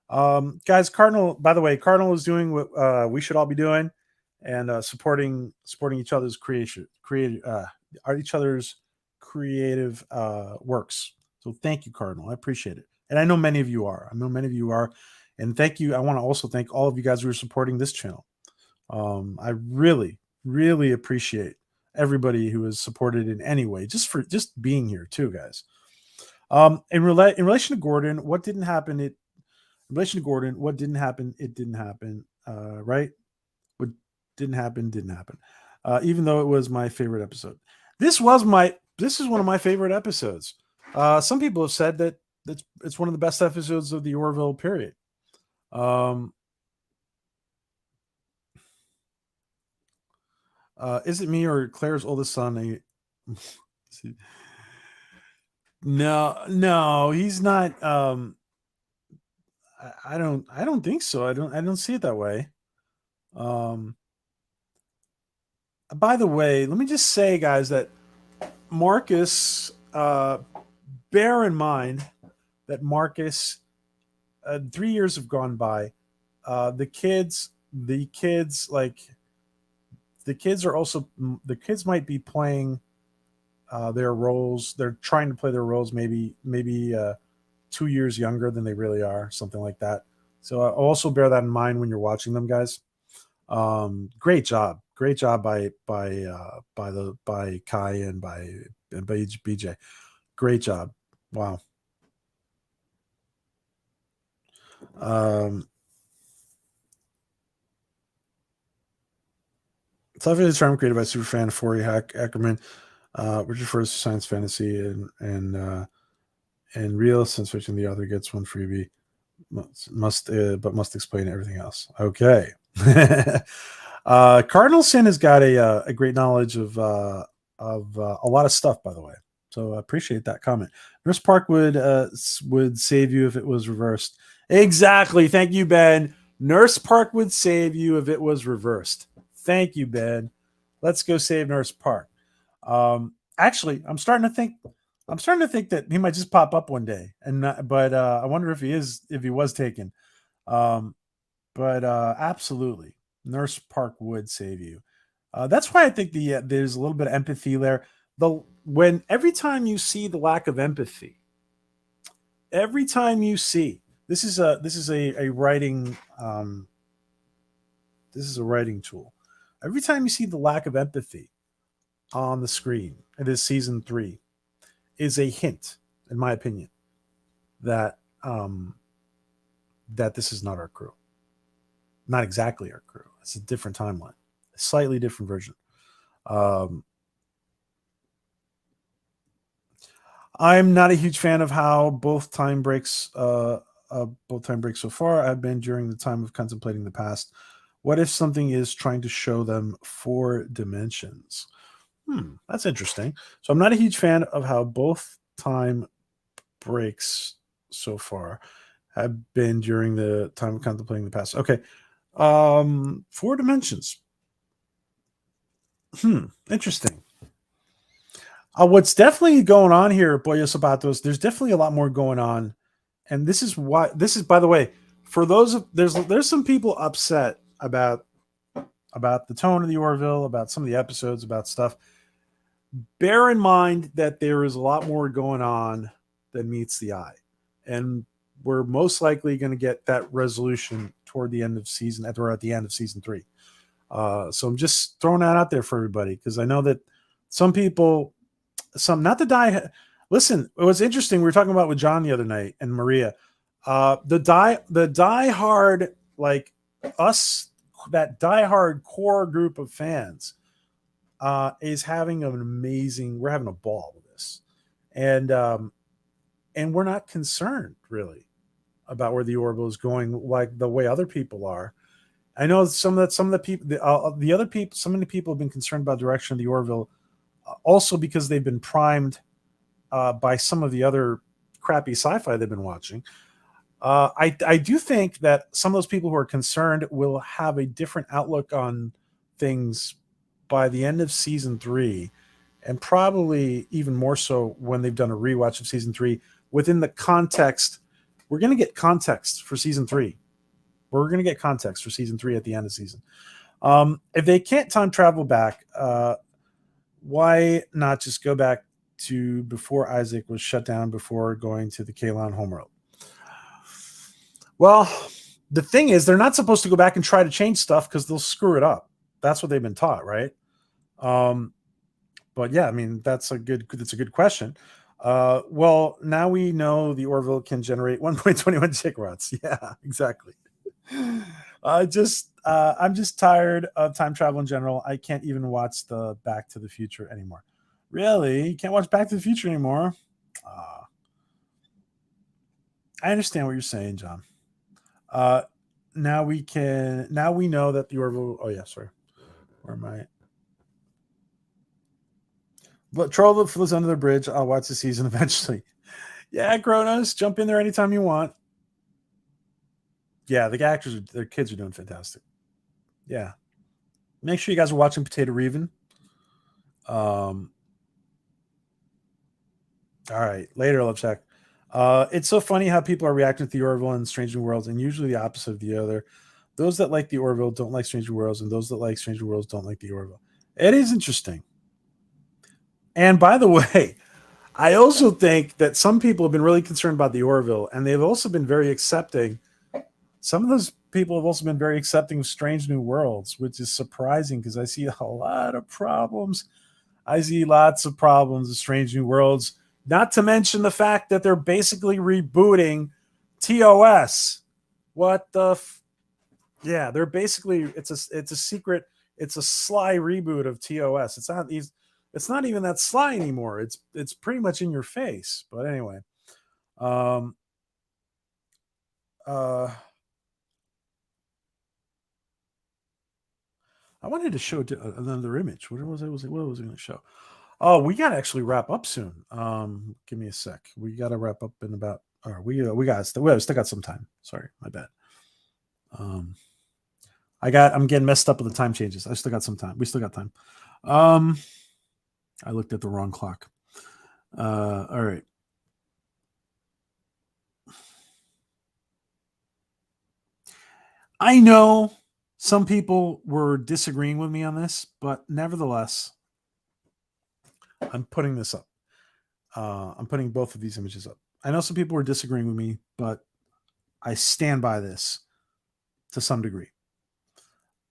Guys, Cardinal. By the way, Cardinal is doing what we should all be doing, and supporting each other's each other's creative works. So thank you, Cardinal. I appreciate it, and I know many of you are. And thank you. I want to also thank all of you guys who are supporting this channel. I really, really appreciate everybody who has supported in any way, just being here too, guys. In relation to Gordon, what didn't happen? It didn't happen. Right? What didn't happen didn't happen. Even though it was my favorite episode. This is one of my favorite episodes. Some people have said that it's one of the best episodes of the Orville period. Is it me or Claire's oldest son? No, he's not. I don't think so. I don't see it that way. Um, by the way, let me just say, guys, that Marcus, bear in mind that Marcus, 3 years have gone by. The kids, like the kids are also the kids might be playing their roles. They're trying to play their roles, maybe 2 years younger than they really are, something like that. So also bear that in mind when you're watching them, guys. Great job by Kai and by BJ. Great job. Wow. Tough is a term created by superfan Forey Ackerman, which refers to science fantasy and real science fiction. The author gets one freebie, but must explain everything else. Okay. Cardinal Sin has got a great knowledge of a lot of stuff, by the way. So I appreciate that comment. Nurse Park would save you if it was reversed. Exactly. Thank you, Ben. Nurse Park would save you if it was reversed. Thank you, Ben. Let's go save Nurse Park. Actually, I'm starting to think that he might just pop up one day, but I wonder if he was taken. But absolutely, Nurse Park would save you. That's why I think there's a little bit of empathy there. Every time you see the lack of empathy, every time you see this is a writing this is a writing tool. Every time you see the lack of empathy on the screen, it is season 3, is a hint, in my opinion, that that this is not our crew. Not exactly our crew. It's a different timeline, a slightly different version. I'm not a huge fan of how both time breaks so far have been during the time of contemplating the past. What if something is trying to show them 4 dimensions? That's interesting. So I'm not a huge fan of how both time breaks so far have been during the time of contemplating the past. Okay. 4 dimensions. Interesting. What's definitely going on here, Boyos Sabatos, there's definitely a lot more going on. And this is, by the way, for those there's some people upset about the tone of the Orville, about some of the episodes, about stuff. Bear in mind that there is a lot more going on than meets the eye. And we're most likely going to get that resolution toward the end of season, or at the end of season 3. So I'm just throwing that out there for everybody, because I know that some people, not to die. Listen, it was interesting. We were talking about with John the other night and Maria. The die hard, like us, that die hard core group of fans is having an amazing. We're having a ball with this, and we're not concerned really about where the Orville is going, like the way other people are. I know some of the people, the other people, so many people have been concerned about the direction of the Orville, also because they've been primed by some of the other crappy sci-fi they've been watching. I do think that some of those people who are concerned will have a different outlook on things by the end of season 3, and probably even more so when they've done a rewatch of season 3 within the context. We're going to get context for season 3. We're going to get context for season 3 at the end of season. If they can't time travel back, why not just go back to before Isaac was shut down, before going to the Kalan homeworld? Well, the thing is, they're not supposed to go back and try to change stuff because they'll screw it up. That's what they've been taught, right? But yeah, I mean, that's a good question. Well, now we know the Orville can generate 1.21 gigawatts. Yeah, exactly. I'm just tired of time travel in general. I can't even watch the Back to the Future anymore. Really? You can't watch Back to the Future anymore? I understand what you're saying, John. Now we know that the Orville. Oh yeah, sorry. Where am I? But Troll that flies under the bridge. I'll watch the season eventually. Yeah, Kronos, jump in there anytime you want. Yeah, the actors, their kids are doing fantastic. Yeah, make sure you guys are watching Potato Reven. All right, later, Love Shack. It's so funny how people are reacting to the Orville and Strange New Worlds, and usually the opposite of the other. Those that like the Orville don't like Strange New Worlds, and those that like Strange New Worlds don't like the Orville. It is interesting. And by the way, I also think that some people have been really concerned about the Orville, and they've also been very accepting. Some of those people have also been very accepting of Strange New Worlds, which is surprising because I see a lot of problems. I see lots of problems with Strange New Worlds, not to mention the fact that they're basically rebooting TOS. What the yeah, they're basically it's a secret, it's a sly reboot of TOS. It's not even that sly anymore. It's pretty much in your face. But anyway, um uh I wanted to show another image. What was it going to show? Oh, we got to actually wrap up soon. Give me a sec. We got to wrap up in about. Or we still got some time. Sorry, my bad. I'm getting messed up with the time changes. I still got some time. We still got time. I looked at the wrong clock. All right. I know some people were disagreeing with me on this, but nevertheless, I'm putting this up. I'm putting both of these images up. I know some people were disagreeing with me, but I stand by this to some degree.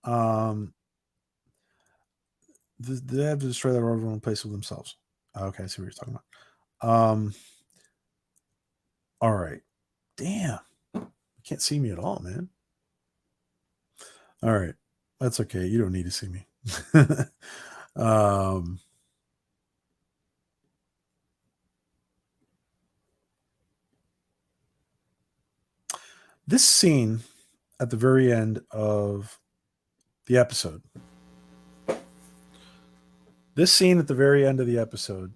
They have to destroy that Orville in place of themselves. Okay, I see what you're talking about. All right. Damn. You can't see me at all, man. All right. That's okay. You don't need to see me. This scene at the very end of the episode. This scene at the very end of the episode.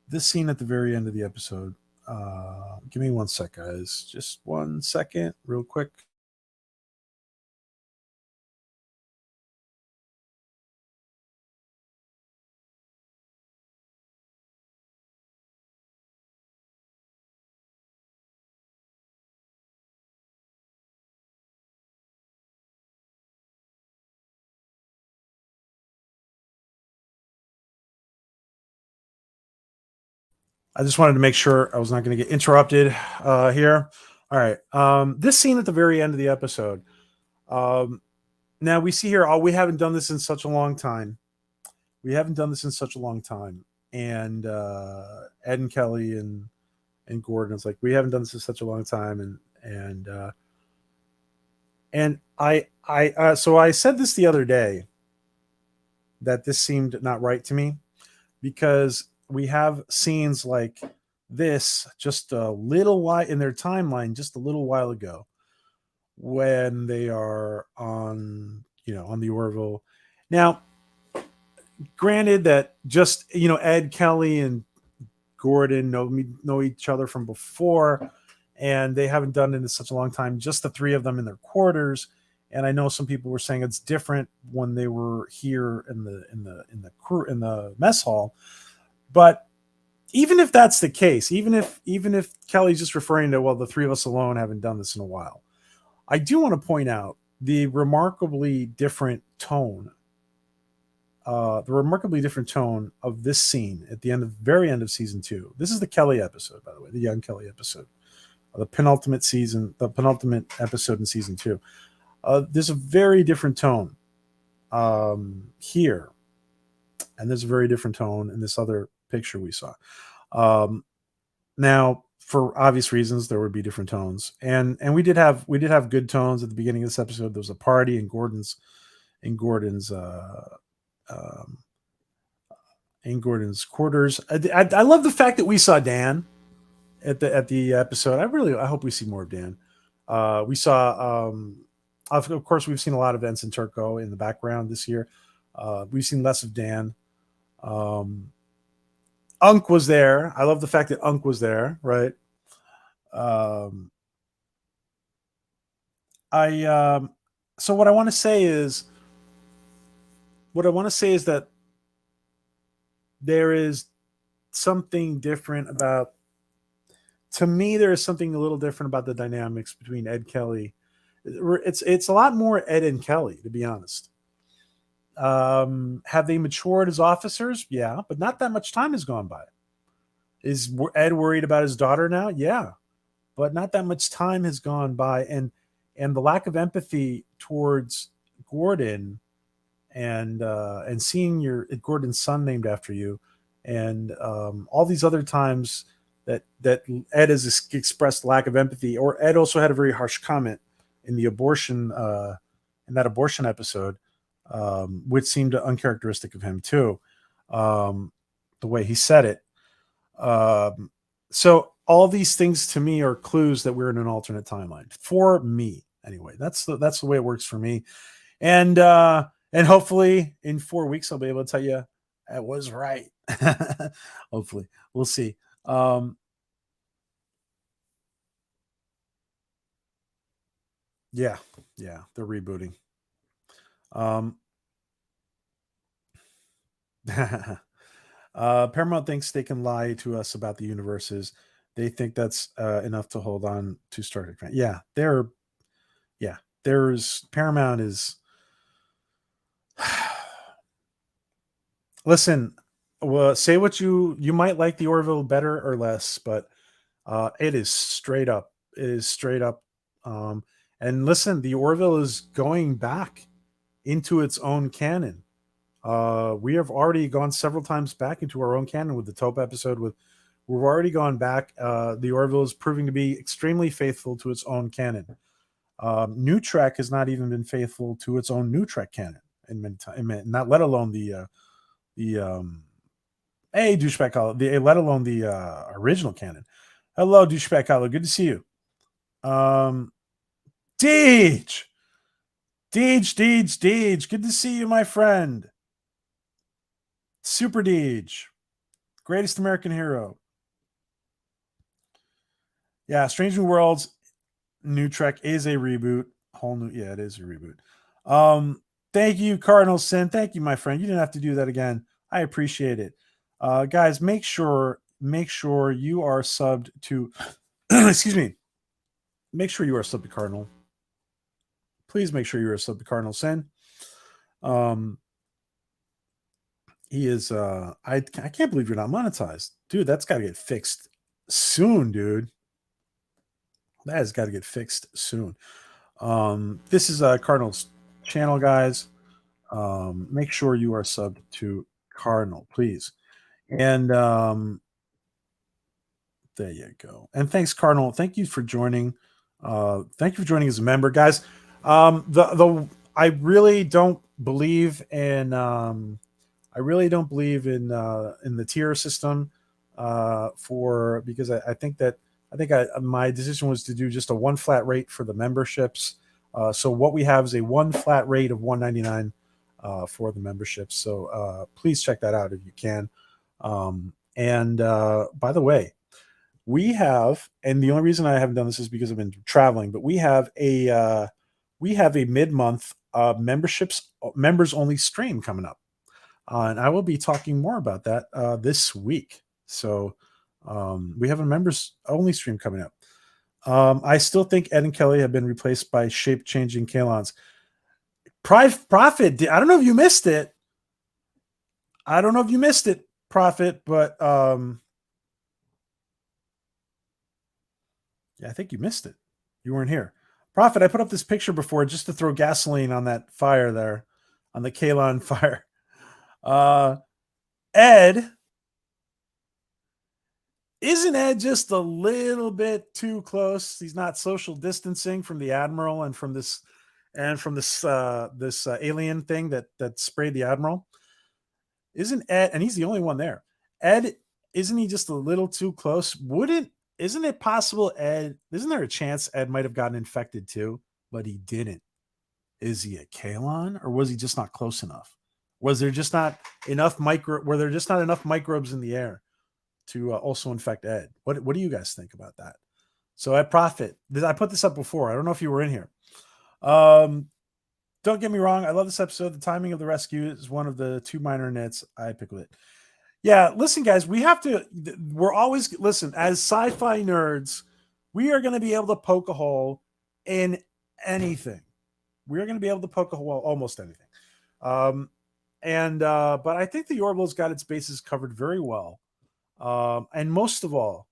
This scene at the very end of the episode. Give me 1 sec, guys. Just 1 second, real quick. I just wanted to make sure I was not going to get interrupted here. All right. This scene at the very end of the episode. Now we see here, we haven't done this in such a long time. And Ed and Kelly and Gordon, it's like, we haven't done this in such a long time. And so I said this the other day that this seemed not right to me because we have scenes like this just a little while in their timeline, just a little while ago, when they are on the Orville. Now, granted that just Ed, Kelly, and Gordon know each other from before, and they haven't done it in such a long time. Just the three of them in their quarters. And I know some people were saying it's different when they were here in the mess hall. But even if that's the case, even if Kelly's just referring to, well, the three of us alone haven't done this in a while, I do want to point out the remarkably different tone. The remarkably different tone of this scene at the very end of season 2. This is the Kelly episode, by the way, the young Kelly episode, the penultimate episode in season 2. There's a very different tone here, and there's a very different tone in this other picture we saw. Now, for obvious reasons, there would be different tones, and we did have good tones at the beginning of this episode. There was a party, and in Gordon's um, in Gordon's quarters. I love the fact that we saw Dan at the episode. I hope we see more of Dan. We saw of course we've seen a lot of Ensign Turco in the background this year. We've seen less of Dan. Unk was there. I love the fact that Unk was there, right? Um, I so what I want to say is that there is something different about, to me there is something a little different about the dynamics between Ed Kelly. It's a lot more Ed and Kelly, to be honest. Have they matured as officers? Yeah, but not that much time has gone by. Is Ed worried about his daughter now? Yeah, but not that much time has gone by, and the lack of empathy towards Gordon and seeing your Gordon's son named after you, and all these other times that Ed has expressed lack of empathy, or Ed also had a very harsh comment in the abortion in that abortion episode, which seemed uncharacteristic of him too, the way he said it. So all these things to me are clues that we're in an alternate timeline for me. Anyway, that's the way it works for me. And hopefully in 4 weeks I'll be able to tell you I was right. Hopefully, we'll see. Yeah, they're rebooting. Paramount thinks they can lie to us about the universes. They think that's enough to hold on to Star Trek. Yeah, there's Paramount is. Listen, well, say what you might like the Orville better or less, but it is straight up. It is straight up. And listen, the Orville is going back into its own canon. We have already gone several times back into our own canon with the Taupe episode. We've already gone back. The Orville is proving to be extremely faithful to its own canon. New Trek has not even been faithful to its own New Trek canon, not let alone the hey douchebag Hollow, let alone the original canon. Hello, douchebag Hollow. Good to see you. Deej. Good to see you, my friend. Super Deej. Greatest American hero. Yeah, Strange New Worlds, New Trek is a reboot. Whole new, yeah, it is a reboot. Thank you, Cardinal Sin. Thank you, my friend. You didn't have to do that again. I appreciate it. Guys, make sure you are subbed to excuse me. Make sure you are subbed to Cardinal. Please make sure you are subbed to Cardinal Sin. He is I can't believe you're not monetized. Dude, that's gotta get fixed soon, dude. That has got to get fixed soon. This is Cardinal's channel, guys. Make sure you are subbed to Cardinal, please. And there you go. And thanks, Cardinal. Thank you for joining. Thank you for joining as a member, guys. I really don't believe in the tier system because I think my decision was to do just a one flat rate for the memberships. So what we have is a one flat rate of $199 for the memberships. So please check that out if you can. And by the way, we have, and the only reason I haven't done this is because I've been traveling, but we have a mid-month members only stream coming up. And I will be talking more about that this week. So we have a members only stream coming up. I still think Ed and Kelly have been replaced by shape-changing Kalons. Prophet, I don't know if you missed it. Prophet, but yeah, I think you missed it. You weren't here. Prophet, I put up this picture before just to throw gasoline on that fire there, on the Kalon fire. Ed, isn't Ed just a little bit too close? He's not social distancing from the Admiral and from this and from this alien thing that sprayed the admiral. Isn't Ed? And he's the only one there. Ed, isn't he just a little too close? Wouldn't? Isn't it possible Ed? Isn't there a chance Ed might have gotten infected too, but he didn't? Is he a Kalon, or was he just not close enough? Was there just not enough micro? Were there just not enough microbes in the air to also infect Ed? What do you guys think about that? So at Profit, I put this up before. I don't know if you were in here. Don't get me wrong. I love this episode. The timing of the rescue is one of the two minor nits I pick with it. Yeah, listen, guys, we're always, listen, as sci-fi nerds, we are going to be able to poke a hole in anything. We're going to be able to poke a hole, almost anything. But I think the Orville's got its bases covered very well. And most of all,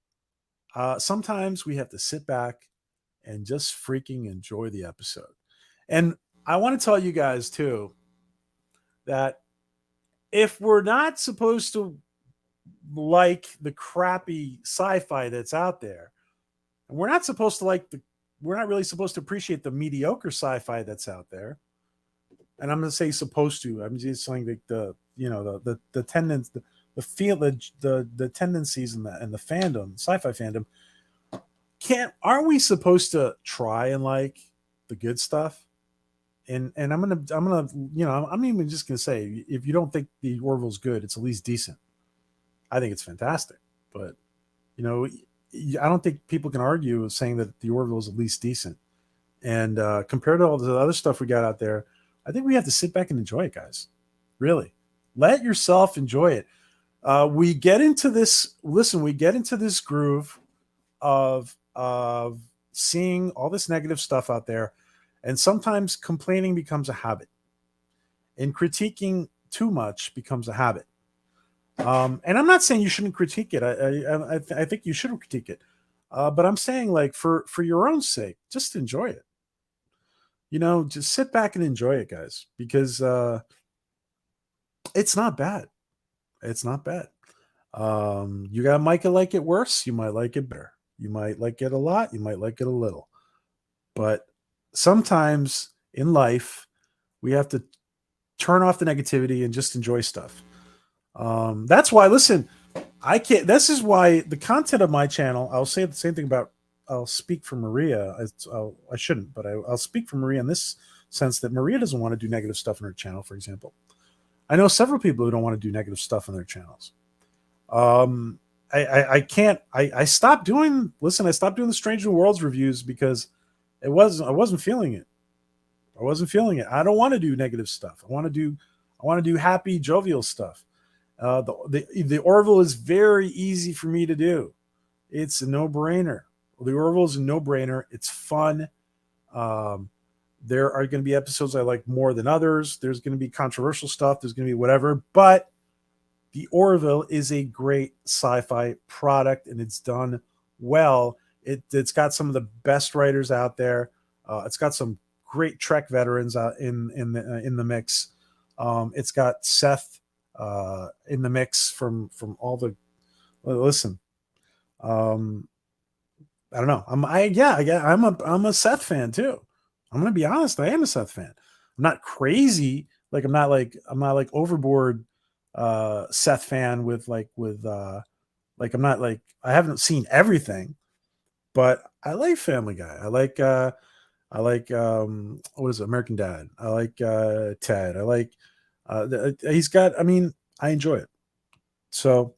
sometimes we have to sit back and just freaking enjoy the episode. And I want to tell you guys too that if we're not supposed to like the crappy sci-fi that's out there, and we're not really supposed to appreciate the mediocre sci-fi that's out there. And I'm going to say supposed to. I'm just saying like the tendencies and the fandom, sci-fi fandom. Aren't we supposed to try and like the good stuff? And I'm even just gonna say, if you don't think the Orville's good, it's at least decent. I think it's fantastic, but I don't think people can argue saying that the Orville is at least decent. And compared to all the other stuff we got out there, I think we have to sit back and enjoy it, guys. Really, let yourself enjoy it. We get into this. Listen, we get into this groove of seeing all this negative stuff out there. And sometimes complaining becomes a habit, and critiquing too much becomes a habit. And I'm not saying you shouldn't critique it. I think you should critique it. But I'm saying, like, for your own sake, just enjoy it. Just sit back and enjoy it, guys, because it's not bad. It's not bad. You might like it worse. You might like it better. You might like it a lot. You might like it a little. But sometimes in life, we have to turn off the negativity and just enjoy stuff. That's why, listen, this is why the content of my channel, I'll say the same thing I'll speak for Maria. I shouldn't, but I'll speak for Maria in this sense that Maria doesn't want to do negative stuff on her channel, for example. I know several people who don't want to do negative stuff on their channels. I stopped doing the Strange New Worlds reviews because I wasn't feeling it. I wasn't feeling it. I don't want to do negative stuff. I want to do happy, jovial stuff. The Orville is very easy for me to do. It's a no-brainer. The Orville is a no-brainer. It's fun. There are going to be episodes I like more than others. There's going to be controversial stuff. There's going to be whatever. But the Orville is a great sci-fi product, and it's done well. It's got some of the best writers out there. It's got some great Trek veterans out in the mix. It's got Seth in the mix from all the. Listen, I don't know. I'm a Seth fan too. I'm gonna be honest. I am a Seth fan. I'm not crazy. Like I'm not like overboard Seth fan with I'm not like I haven't seen everything. But I like Family Guy. I like what is it, American Dad. I like Ted. I like he's got. I mean, I enjoy it. So,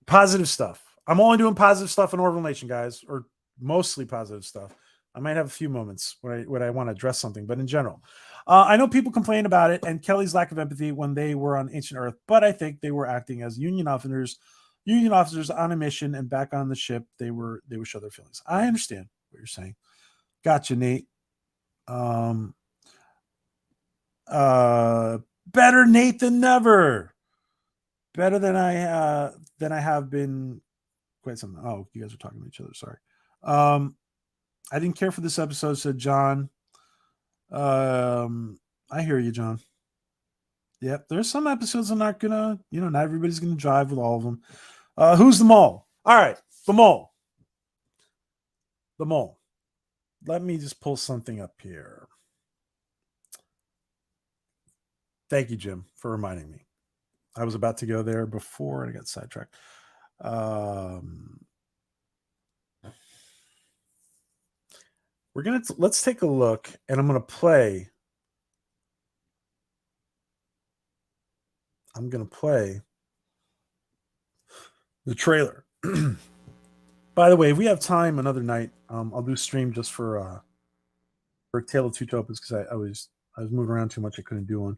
positive stuff. I'm only doing positive stuff in Orville Nation, guys, or mostly positive stuff. I might have a few moments when I want to address something, but in general, I know people complain about it and Kelly's lack of empathy when they were on Ancient Earth, but I think they were acting as Union officers on a mission, and back on the ship, they would show their feelings. I understand what you're saying. Gotcha, Nate. Better Nate than never. Better than I have been quite some. Oh, you guys are talking to each other. Sorry. I didn't care for this episode, said John. I hear you, John. Yep, there's some episodes I'm not gonna, not everybody's gonna drive with all of them. Who's the mole? All right, the mole. The mole. Let me just pull something up here. Thank you, Jim, for reminding me. I was about to go there before and I got sidetracked. Let's take a look, and I'm gonna play. I'm gonna play the trailer. By the way, if we have time another night, I'll do stream just for Tale of Two Topas because I was moving around too much. I couldn't do one.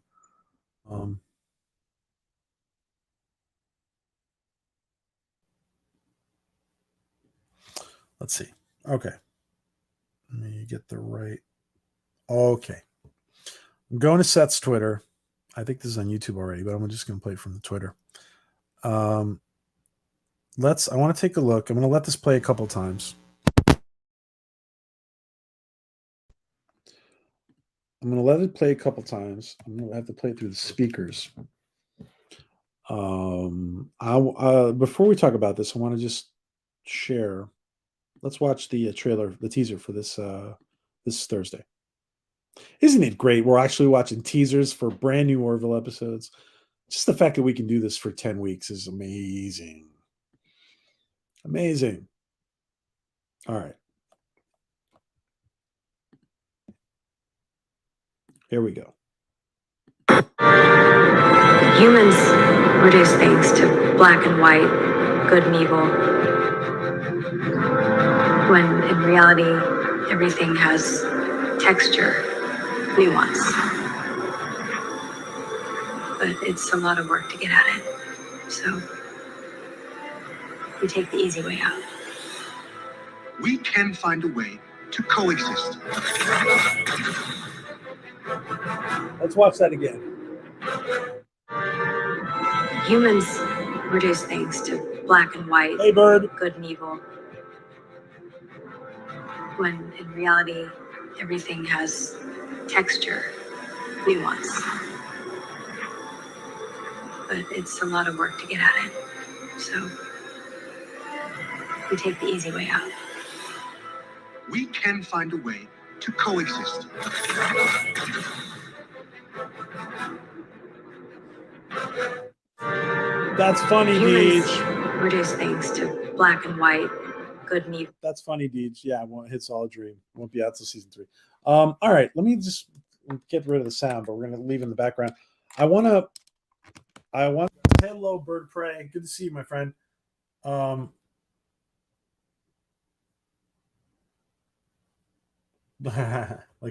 Let's see. Okay. Let me get the right. Okay. I'm going to Seth's Twitter. I think this is on YouTube already, but I'm just going to play it from the Twitter. I want to take a look. I'm going to let this play a couple times. I'm going to let it play a couple times. I'm going to have to play it through the speakers. Before we talk about this, I want to just share. Let's watch the trailer, the teaser for this Thursday. Isn't it great? We're actually watching teasers for brand new Orville episodes. Just the fact that we can do this for 10 weeks is amazing. Amazing. All right. Here we go. Humans reduce things to black and white, good and evil, when in reality, everything has texture, nuance. But it's a lot of work to get at it. So we take the easy way out. We can find a way to coexist. Let's watch that again. Humans reduce things to black and white, hey, bird. Good and evil, when in reality, everything has texture, nuance. But it's a lot of work to get at it. So we take the easy way out. We can find a way to coexist. That's funny, Humans Deej. reduce things to black and white, good and evil. That's funny, Deej. Yeah, it won't hit Solid Dream. Won't be out till season 3. All right, let me just get rid of the sound, but we're gonna leave in the background. I want hello, Bird Prey. Good to see you, my friend. Like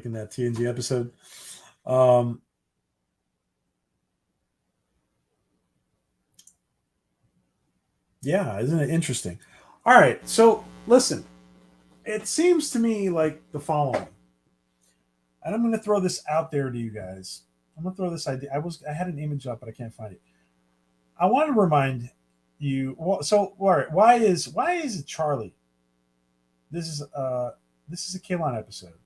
in that TNG episode. Yeah, isn't it interesting? All right, so listen, it seems to me like the following, and I'm going to throw this out there to you guys. I'm going to throw this idea. I had an image up, but I can't find it. I want to remind you. So, all right, why is it Charlie? This is a Kalon episode.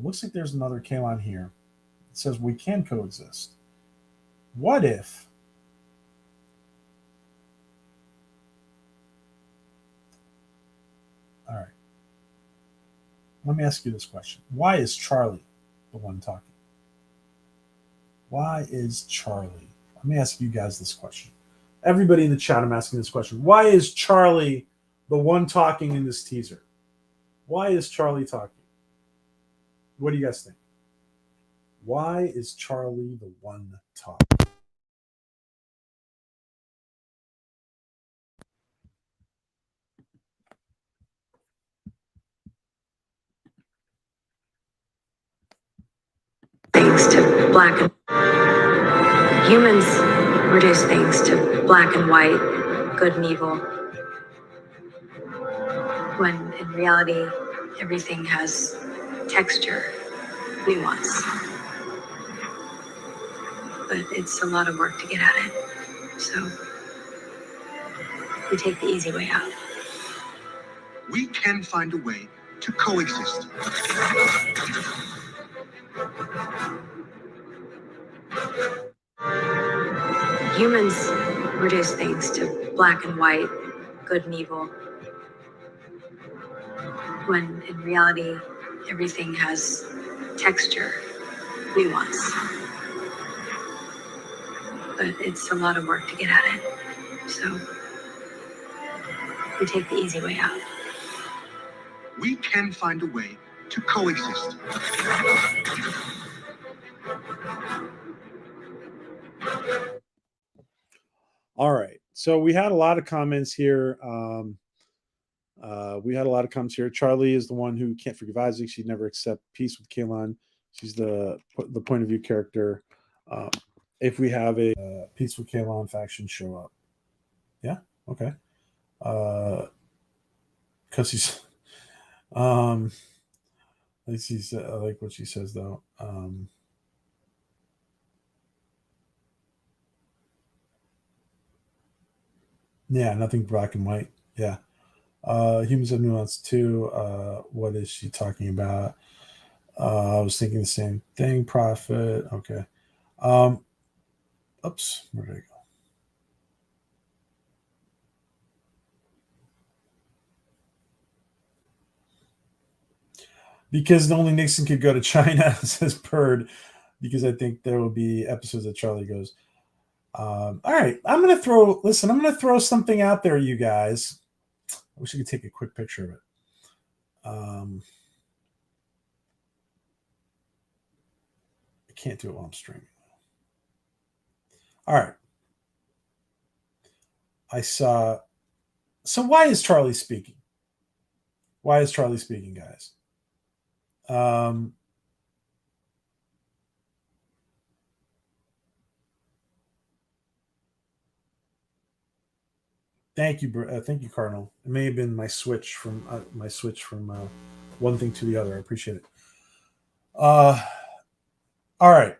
Looks like there's another Kalon here. It says we can coexist. What if? All right. Let me ask you this question. Why is Charlie the one talking? Why is Charlie? Let me ask you guys this question. Everybody in the chat, I'm asking this question. Why is Charlie the one talking in this teaser? Why is Charlie talking? What do you guys think? Why is Charlie the one talking? Things to black and humans reduce things to black and white, good and evil, when in reality, everything has texture, nuance. But it's a lot of work to get at it. So we take the easy way out. We can find a way to coexist. Humans reduce things to black and white, good and evil, when in reality, everything has texture, nuance. But it's a lot of work to get at it. So we take the easy way out. We can find a way to coexist. All right. So we had a lot of comments here. Charlie is the one who can't forgive Isaac. She'd never accept peace with Kaylon. She's the point of view character. If we have a peace with Kaylon faction show up, yeah, okay. Because he's, I like what she says though. Yeah, nothing black and white. Yeah. Humans have nuance too. What is she talking about? I was thinking the same thing. Prophet. Okay. Oops. Where did I go? Because only Nixon could go to China, says Bird. Because I think there will be episodes that Charlie goes. All right. I'm going to throw something out there, you guys. I wish I could take a quick picture of it. I can't do it while I'm streaming. All right. I saw. So why is Charlie speaking? Why is Charlie speaking, guys? Thank you, Cardinal. It may have been my switch from one thing to the other. I appreciate it. All right.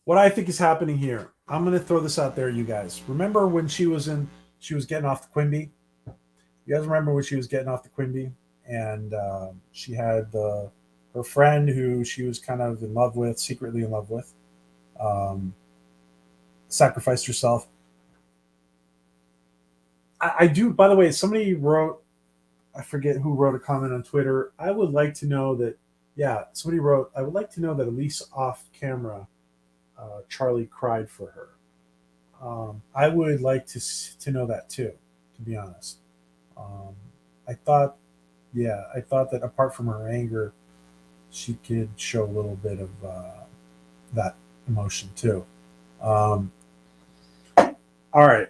What I think is happening here, I'm going to throw this out there, you guys. Remember when she was getting off the Quimby? You guys remember when she was getting off the Quimby? And she had her friend who she was kind of secretly in love with, sacrificed herself. I do, by the way, somebody wrote, I forget who wrote a comment on Twitter. I would like to know that, somebody wrote, I would like to know that at least off camera, Charlie cried for her. I would like to know that too, to be honest. I thought that apart from her anger, she could show a little bit of that emotion too. All right.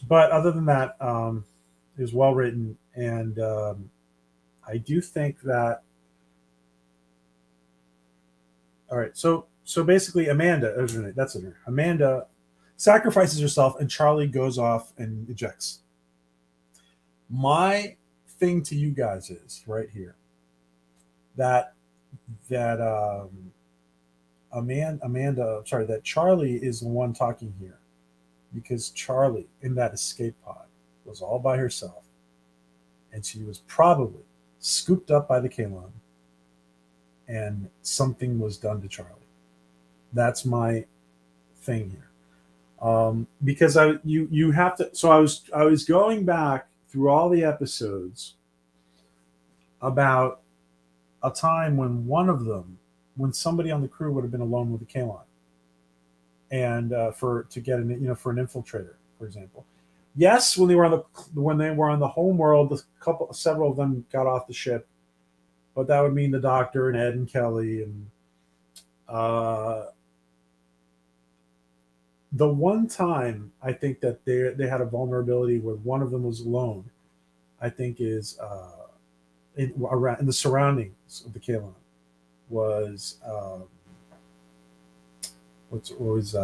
But other than that, it was well written, and I do think that. All right, so basically, Amanda, that's her. Amanda sacrifices herself, and Charlie goes off and ejects. My thing to you guys is right here that that Charlie is the one talking here, because Charlie in that escape pod was all by herself, and she was probably scooped up by the Kalon, and something was done to Charlie. That's my thing here, because you have to. So I was going back through all the episodes about a time when somebody on the crew would have been alone with the Kalon, and for an infiltrator, for example. Yes, when they were on the home world, several of them got off the ship, but that would mean the Doctor and Ed and Kelly and the one time I think that they had a vulnerability where one of them was alone, I think is in the surroundings of the Kalon was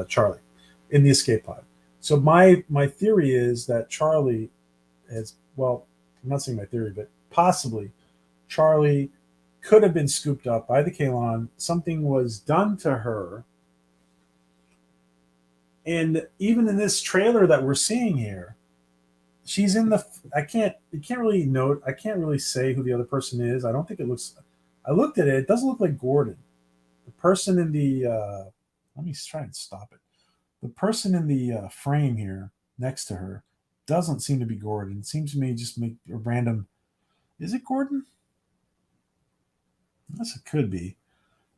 Charlie in the escape pod. So my theory is that Charlie is, well, I'm not saying my theory, but possibly Charlie could have been scooped up by the Kalon. Something was done to her. And even in this trailer that we're seeing here, she's in the. I can't really say who the other person is. I I looked at it. It doesn't look like Gordon. The person in the let me try and stop it. The person in the frame here next to her doesn't seem to be Gordon. It seems to me just make a random. Is it Gordon? Yes, it could be.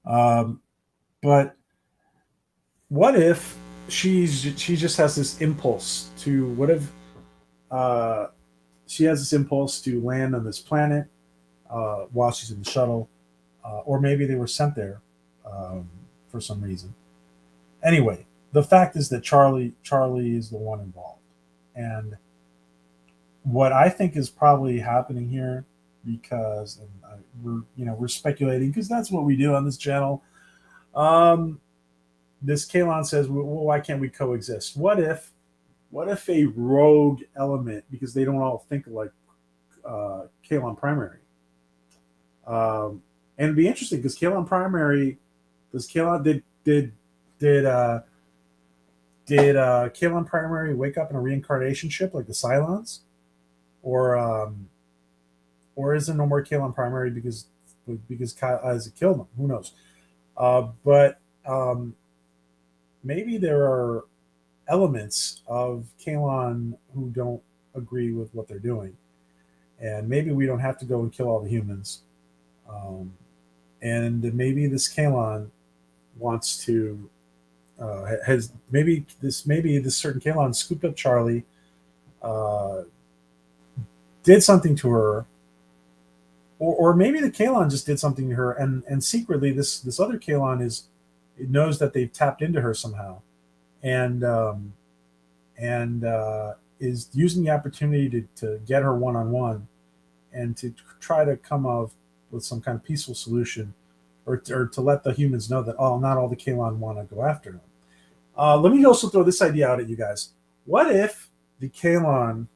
But what if she just has this impulse to what if she has this impulse to land on this planet while she's in the shuttle, or maybe they were sent there for some reason. Anyway, the fact is that Charlie is the one involved, and what I think is probably happening here, because we're speculating because that's what we do on this channel. This Kalon says, well, why can't we coexist? What if a rogue element, because they don't all think like Kalon primary, and it'd be interesting because Kalon primary, does Kalon did Kalon primary wake up in a reincarnation ship like the Cylons, or is there no more Kalon primary because Isaac killed them? Who knows? But maybe there are elements of Kalon who don't agree with what they're doing, and maybe we don't have to go and kill all the humans. And maybe this Kalon wants to has maybe this certain Kalon scooped up Charlie, did something to her, or maybe the Kalon just did something to her, and secretly this other Kalon knows that they've tapped into her somehow, and is using the opportunity to get her one-on-one and to try to come up with some kind of peaceful solution, or to let the humans know that not all the Kalon want to go after him. Let me also throw this idea out at you guys. What if the Kalon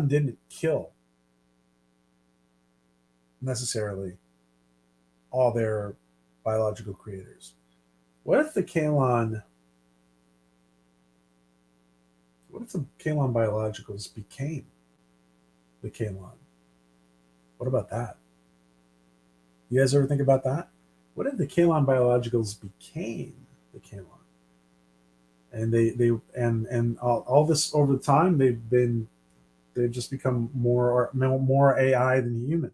didn't kill necessarily all their biological creators? What if the Kalon biologicals became the Kalon? What about that? You guys ever think about that? What if the Kalon biologicals became the Kalon? And all this over the time they've just become more AI than human.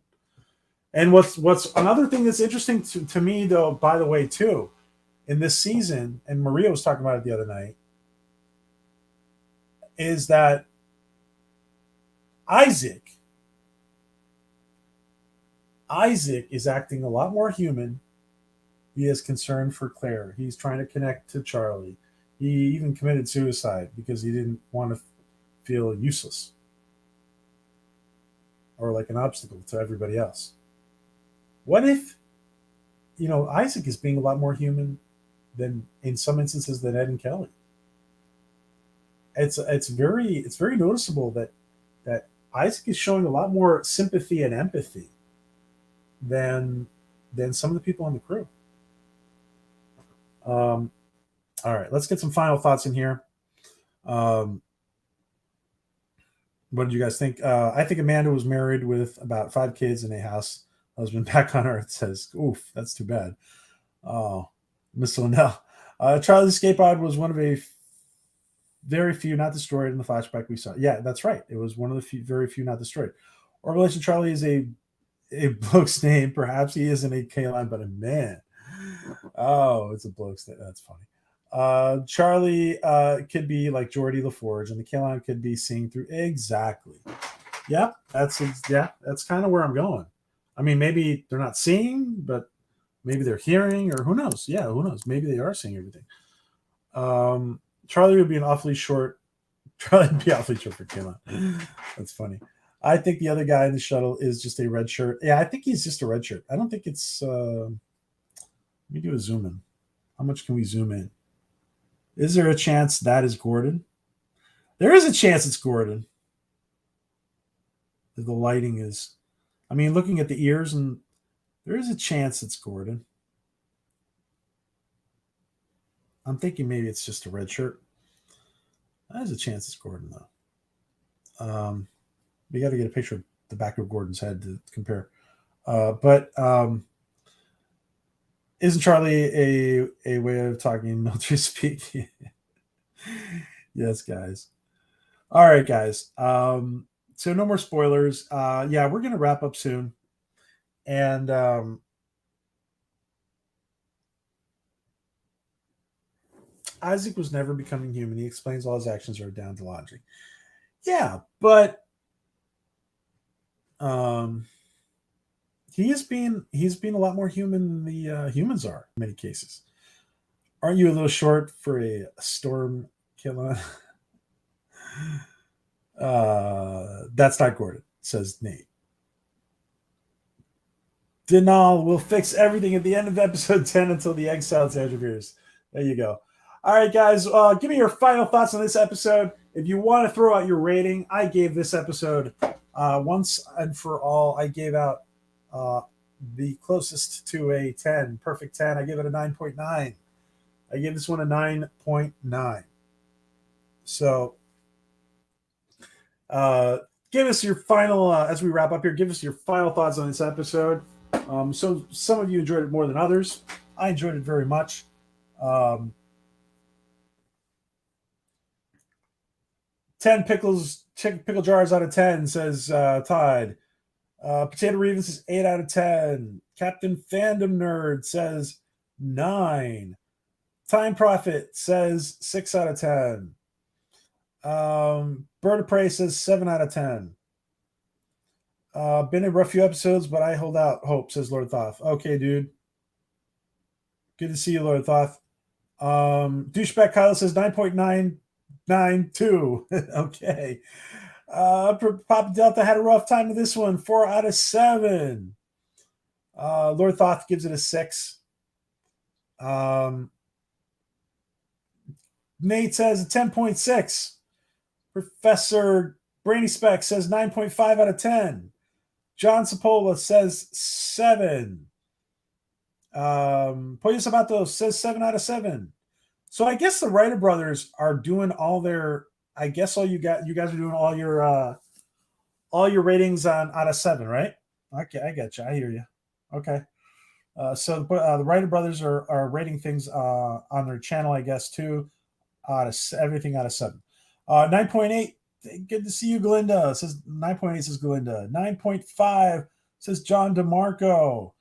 And what's another thing that's interesting to me, though, by the way, too, in this season, and Maria was talking about it the other night, is that Isaac is acting a lot more human. He is concerned for Claire. He's trying to connect to Charlie. He even committed suicide because he didn't want to feel useless or like an obstacle to everybody else. What if, Isaac is being a lot more human than, in some instances, than Ed and Kelly? It's very noticeable that Isaac is showing a lot more sympathy and empathy than some of the people on the crew. All right, let's get some final thoughts in here. What did you guys think? I think Amanda was married with about 5 kids in a house. Husband back on Earth says, "Oof, that's too bad." Oh, Miss Linnell. Charlie's escape pod was one of a very few not destroyed in the flashback we saw. Yeah, that's right. It was one of the very few not destroyed. Orville Charlie is a bloke's name. Perhaps he isn't a K-line, but a man. Oh, it's a bloke's name. That's funny. Charlie could be like Geordie LaForge, and the K-line could be seeing through. Exactly. Yeah, that's kind of where I'm going. I mean, maybe they're not seeing, but maybe they're hearing, or who knows? Yeah, who knows? Maybe they are seeing everything. Charlie would be awfully short for Kayla. That's funny. I think the other guy in the shuttle is just a red shirt. Yeah, I think he's just a red shirt. I don't think it's. Let me do a zoom in. How much can we zoom in? Is there a chance that is Gordon? There is a chance it's Gordon. The lighting is. I mean, looking at the ears, and there is a chance it's Gordon. I'm thinking maybe it's just a red shirt. There's a chance it's Gordon, though. We got to get a picture of the back of Gordon's head to compare. But isn't Charlie a way of talking in military speak? Yes, guys. All right, guys. So no more spoilers. Yeah, we're gonna wrap up soon. And Isaac was never becoming human. He explains all his actions are down to logic. Yeah, but he's been a lot more human than the humans are in many cases. Aren't you a little short for a storm killer? That's not Gordon, says Nate. Denal will fix everything at the end of episode 10 until the egg salad sandwich appears. There you go. All right, guys, give me your final thoughts on this episode. If you want to throw out your rating, I gave this episode once and for all. I gave out the closest to a 10, perfect 10. I give it a 9.9. I gave this one a 9.9. So give us your final, as we wrap up here, give us your final thoughts on this episode. So some of you enjoyed it more than others. I enjoyed it very much. 10 pickle jars out of 10, says Todd. Potato Reeves is 8 out of 10. Captain Fandom Nerd says 9. Time Prophet says 6 out of 10. Bird of Prey says 7 out of 10. Been a rough few episodes, but I hold out hope, says Lord Thoth. Okay, dude. Good to see you, Lord Thoth. Douchebag Kyle says 9.992. Okay. Papa Delta had a rough time with this one. 4 out of 7. Lord Thoth gives it a 6. Nate says a 10.6. Professor Brainy Spec says 9.5 out of 10. John Sapola says 7. Pollo Sabato says 7 out of 7. So I guess the Writer brothers are doing all their. I guess you guys are doing all your ratings on out of 7, right? Okay, I get you. I hear you. Okay. So the Writer brothers are rating things on their channel, I guess, too. Everything out of 7. 9.8. Good to see you, Glinda. Says 9.8 says Glinda. 9.5 says John DeMarco.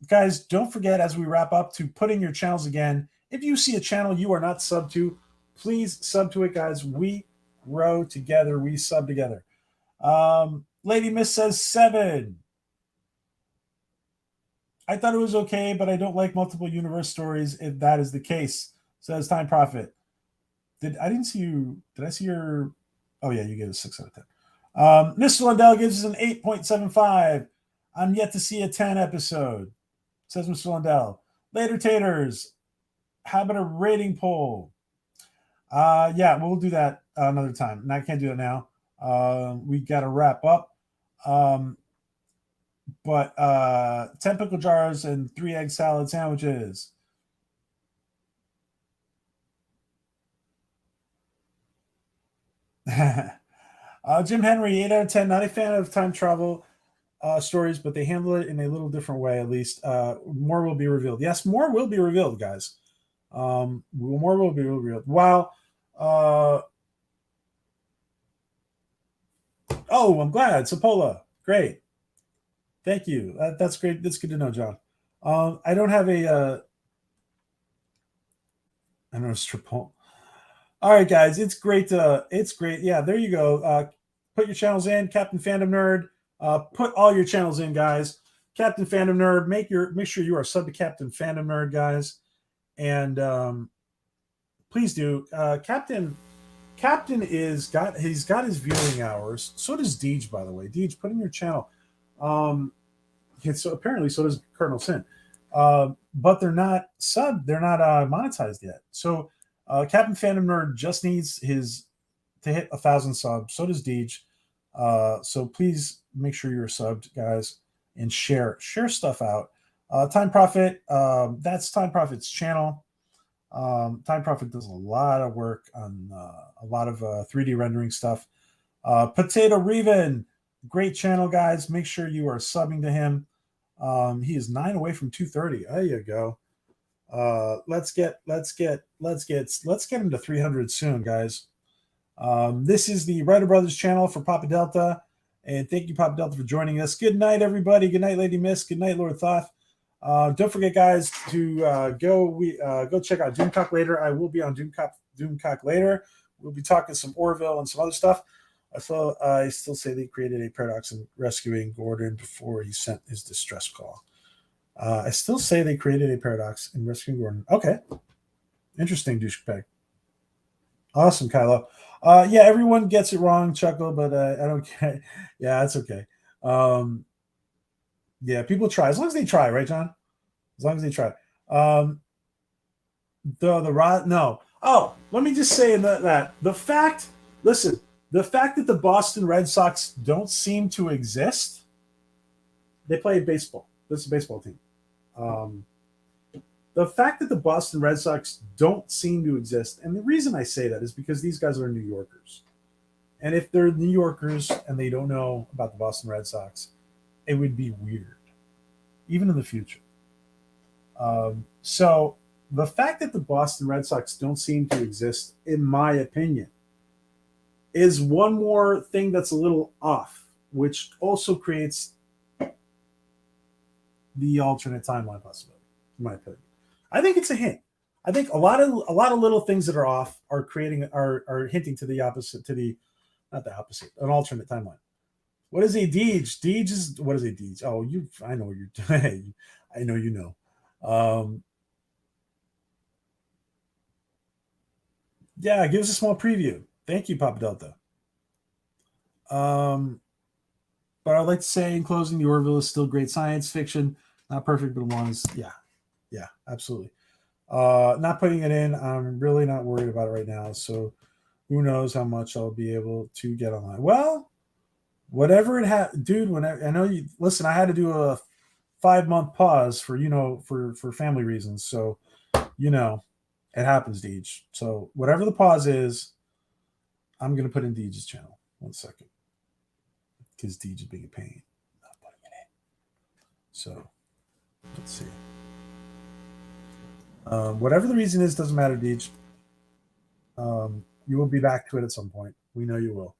Guys, don't forget as we wrap up to put in your channels again. If you see a channel you are not sub to, please sub to it, guys. We grow together. We sub together. Lady Miss says 7. I thought it was okay, but I don't like multiple universe stories if that is the case, says Time Prophet. Did I see your? Oh yeah, you gave a 6 out of 10. Mr. Lundell gives us an 8.75. I'm yet to see a 10 episode, says Mr. Lundell. Later taters, how about a rating poll? Yeah, we'll do that another time. And I can't do it now. We got to wrap up. But 10 pickle jars and 3 egg salad sandwiches. Jim Henry, 8 out of 10. Not a fan of time travel stories, but they handle it in a little different way, at least. More will be revealed. Yes, more will be revealed, guys. More will be revealed. Wow. Oh, I'm glad. Sapola. Great. Thank you. That's great. That's good to know, John. I don't have a I don't know, strip poll. All right, guys, it's great. It's great. Yeah, there you go. Put your channels in, Captain Fandom Nerd. Put all your channels in, guys. Captain Fandom Nerd. Make sure you are sub to Captain Fandom Nerd, guys. And please do. Captain he's got his viewing hours. So does Deej, by the way. Deej, put in your channel. So apparently so does Colonel Sin. But they're not monetized yet. So Captain Fandom Nerd just needs to hit 1,000 subs. So does Deej. So please make sure you're subbed, guys, and share stuff out. Time Prophet, that's Time Prophet's channel. Time Prophet does a lot of work on a lot of 3D rendering stuff. Potato Reven, great channel, guys. Make sure you are subbing to him. He is 9 away from 230. There you go. Let's get him to 300 soon, guys. This is the Writer Brothers channel for Papa Delta, and thank you, Papa Delta, for joining us. Good night, everybody. Good night, Lady Miss. Good night, Lord Thoth. Don't forget, guys, to go check out Doomcock later. I will be on Doomcock later. We'll be talking some Orville and some other stuff. I still say they created a paradox in rescuing Gordon before he sent his distress call. I still say they created a paradox in rescuing Gordon. Okay. Interesting, douchebag. Awesome, Kylo. Yeah, everyone gets it wrong, Chuckle, but I don't care. Yeah, that's okay. Yeah, people try. As long as they try, right, John? As long as they try. No. Oh, let me just say that the fact that the Boston Red Sox don't seem to exist, they play baseball. This is a baseball team. The fact that the Boston Red Sox don't seem to exist, and the reason I say that is because these guys are New Yorkers. And if they're New Yorkers and they don't know about the Boston Red Sox, it would be weird, even in the future. So the fact that the Boston Red Sox don't seem to exist, in my opinion, is one more thing that's a little off, which also creates the alternate timeline possibility, in my opinion. I think it's a hint. I think a lot of little things that are off are hinting to the opposite, not the opposite, an alternate timeline. What is a Deej? Deej is what is a Deej? Oh, I know what you're doing. I know you know. Yeah, give us a small preview. Thank you, Papa Delta. But I'd like to say in closing, the Orville is still great science fiction. Not perfect, but one is yeah, absolutely. Not putting it in. I'm really not worried about it right now. So who knows how much I'll be able to get online. Well, whatever it had, dude. Whenever I know you listen, I had to do a 5-month pause for for family reasons. So it happens, Deej. So whatever the pause is, I'm gonna put in Deej's channel. 1 second, because Deej is being a pain. Not putting it in. So let's see. Whatever the reason is, doesn't matter, Deej. You will be back to it at some point. We know you will.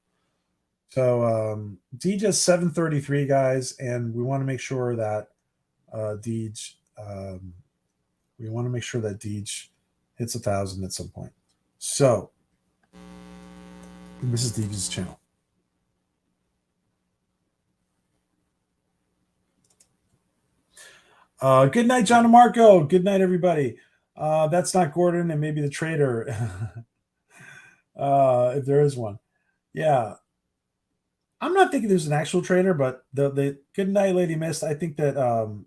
So Deej is 733, guys, and we want to make sure that Deej. We want to make sure that Deej hits 1,000 at some point. So this is Deej's channel. Good night, John and Marco. Good night, everybody. That's not Gordon, and maybe the traitor, if there is one. Yeah, I'm not thinking there's an actual traitor, but the good night, Lady Mist. I think that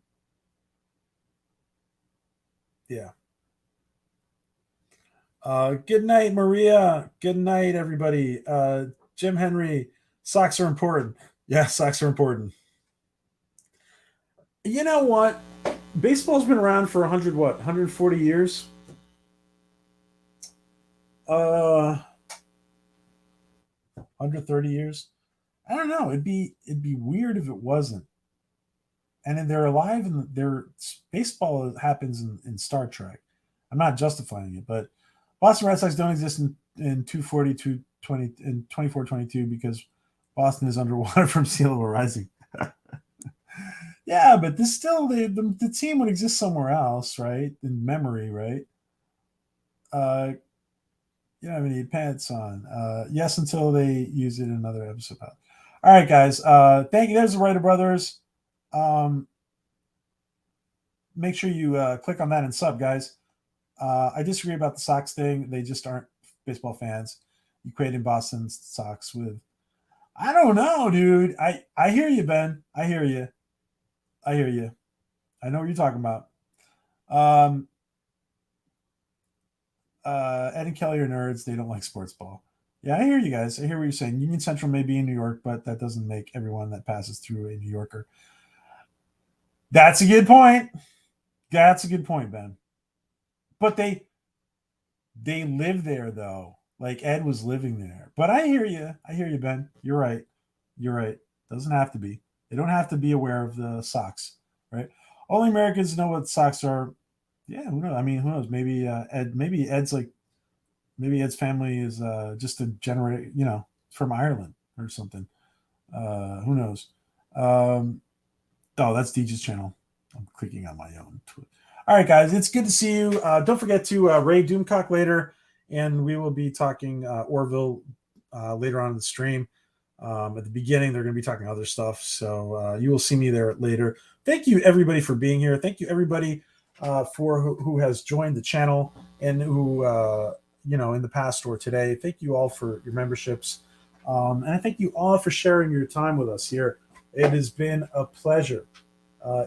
yeah. Good night, Maria. Good night, everybody. Jim Henry. Socks are important. Yeah, socks are important. You know what? Baseball's been around for 140 years. 130 years. I don't know. It'd be weird if it wasn't. And they're alive, and baseball happens in Star Trek. I'm not justifying it, but Boston Red Sox don't exist in 240, 220, in 2422 because Boston is underwater from sea level rising. Yeah, but this still the team would exist somewhere else, right? In memory, right? You don't have any pants on. Yes, until they use it in another episode. All right, guys. Thank you. There's the Writer Brothers. Make sure you click on that and sub, guys. I disagree about the Sox thing. They just aren't baseball fans. You created Boston Sox with. I don't know, dude. I hear you, Ben. I hear you. I know what you're talking about. Ed and Kelly are nerds. They don't like sports ball. Yeah, I hear you guys. I hear what you're saying. Union Central may be in New York, but that doesn't make everyone that passes through a New Yorker. That's a good point. That's a good point, Ben. But they live there, though. like Ed was living there. But I hear you. I hear you, Ben. You're right. You're right. Doesn't have to be. They don't have to be aware of the socks, right? Only Americans know what socks are. Yeah, who knows? I mean, who knows? Maybe Ed. Maybe Ed's like. Maybe Ed's family is just a generate. From Ireland or something. Who knows? Oh, that's DJ's channel. I'm clicking on my own. All right, guys, it's good to see you. Don't forget to raid Doomcock later, and we will be talking Orville later on in the stream. At the beginning, they're going to be talking other stuff, so you will see me there later. Thank you, everybody, for being here. Thank you, everybody, for who has joined the channel and who, in the past or today. Thank you all for your memberships, and I thank you all for sharing your time with us here. It has been a pleasure.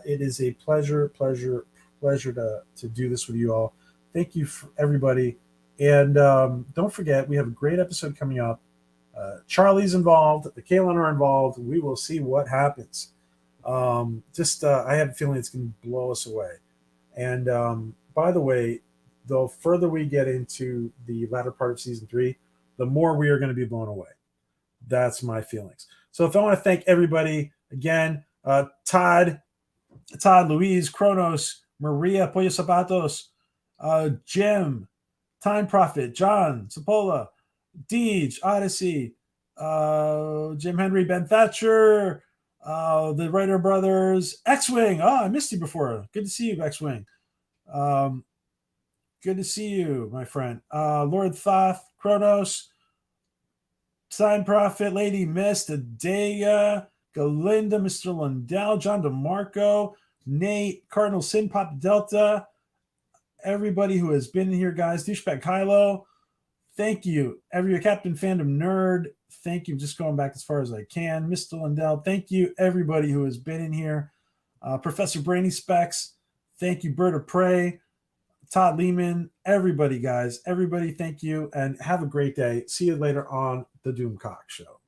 It is a pleasure to do this with you all. Thank you for everybody. And don't forget, we have a great episode coming up. Charlie's involved. The Kalen are involved. We will see what happens. I have a feeling it's going to blow us away. And by the way, the further we get into the latter part of season 3, the more we are going to be blown away. That's my feelings. So if I want to thank everybody again, Todd, Louise, Kronos, Maria, Pollo Zapatos, Jim, Time Prophet, John, Sapola, Deej, Odyssey, Jim Henry, Ben Thatcher, the Writer Brothers, X-Wing. Oh, I missed you before. Good to see you, X-Wing. Good to see you, my friend. Lord Thoth, Kronos, Time Prophet, Lady Mist, Adega, Galinda, Mr. Lundell, John DeMarco, Nate, Cardinal Sin, Pop Delta, everybody who has been here, guys. Douchebag Kylo, thank you. Captain Fandom Nerd, thank you. Just going back as far as I can. Mr. Lundell, thank you. Everybody who has been in here. Professor Brainy Specs, thank you. Bird of Prey, Todd Lehman, everybody, guys. Everybody, thank you. And have a great day. See you later on the Doomcock Show.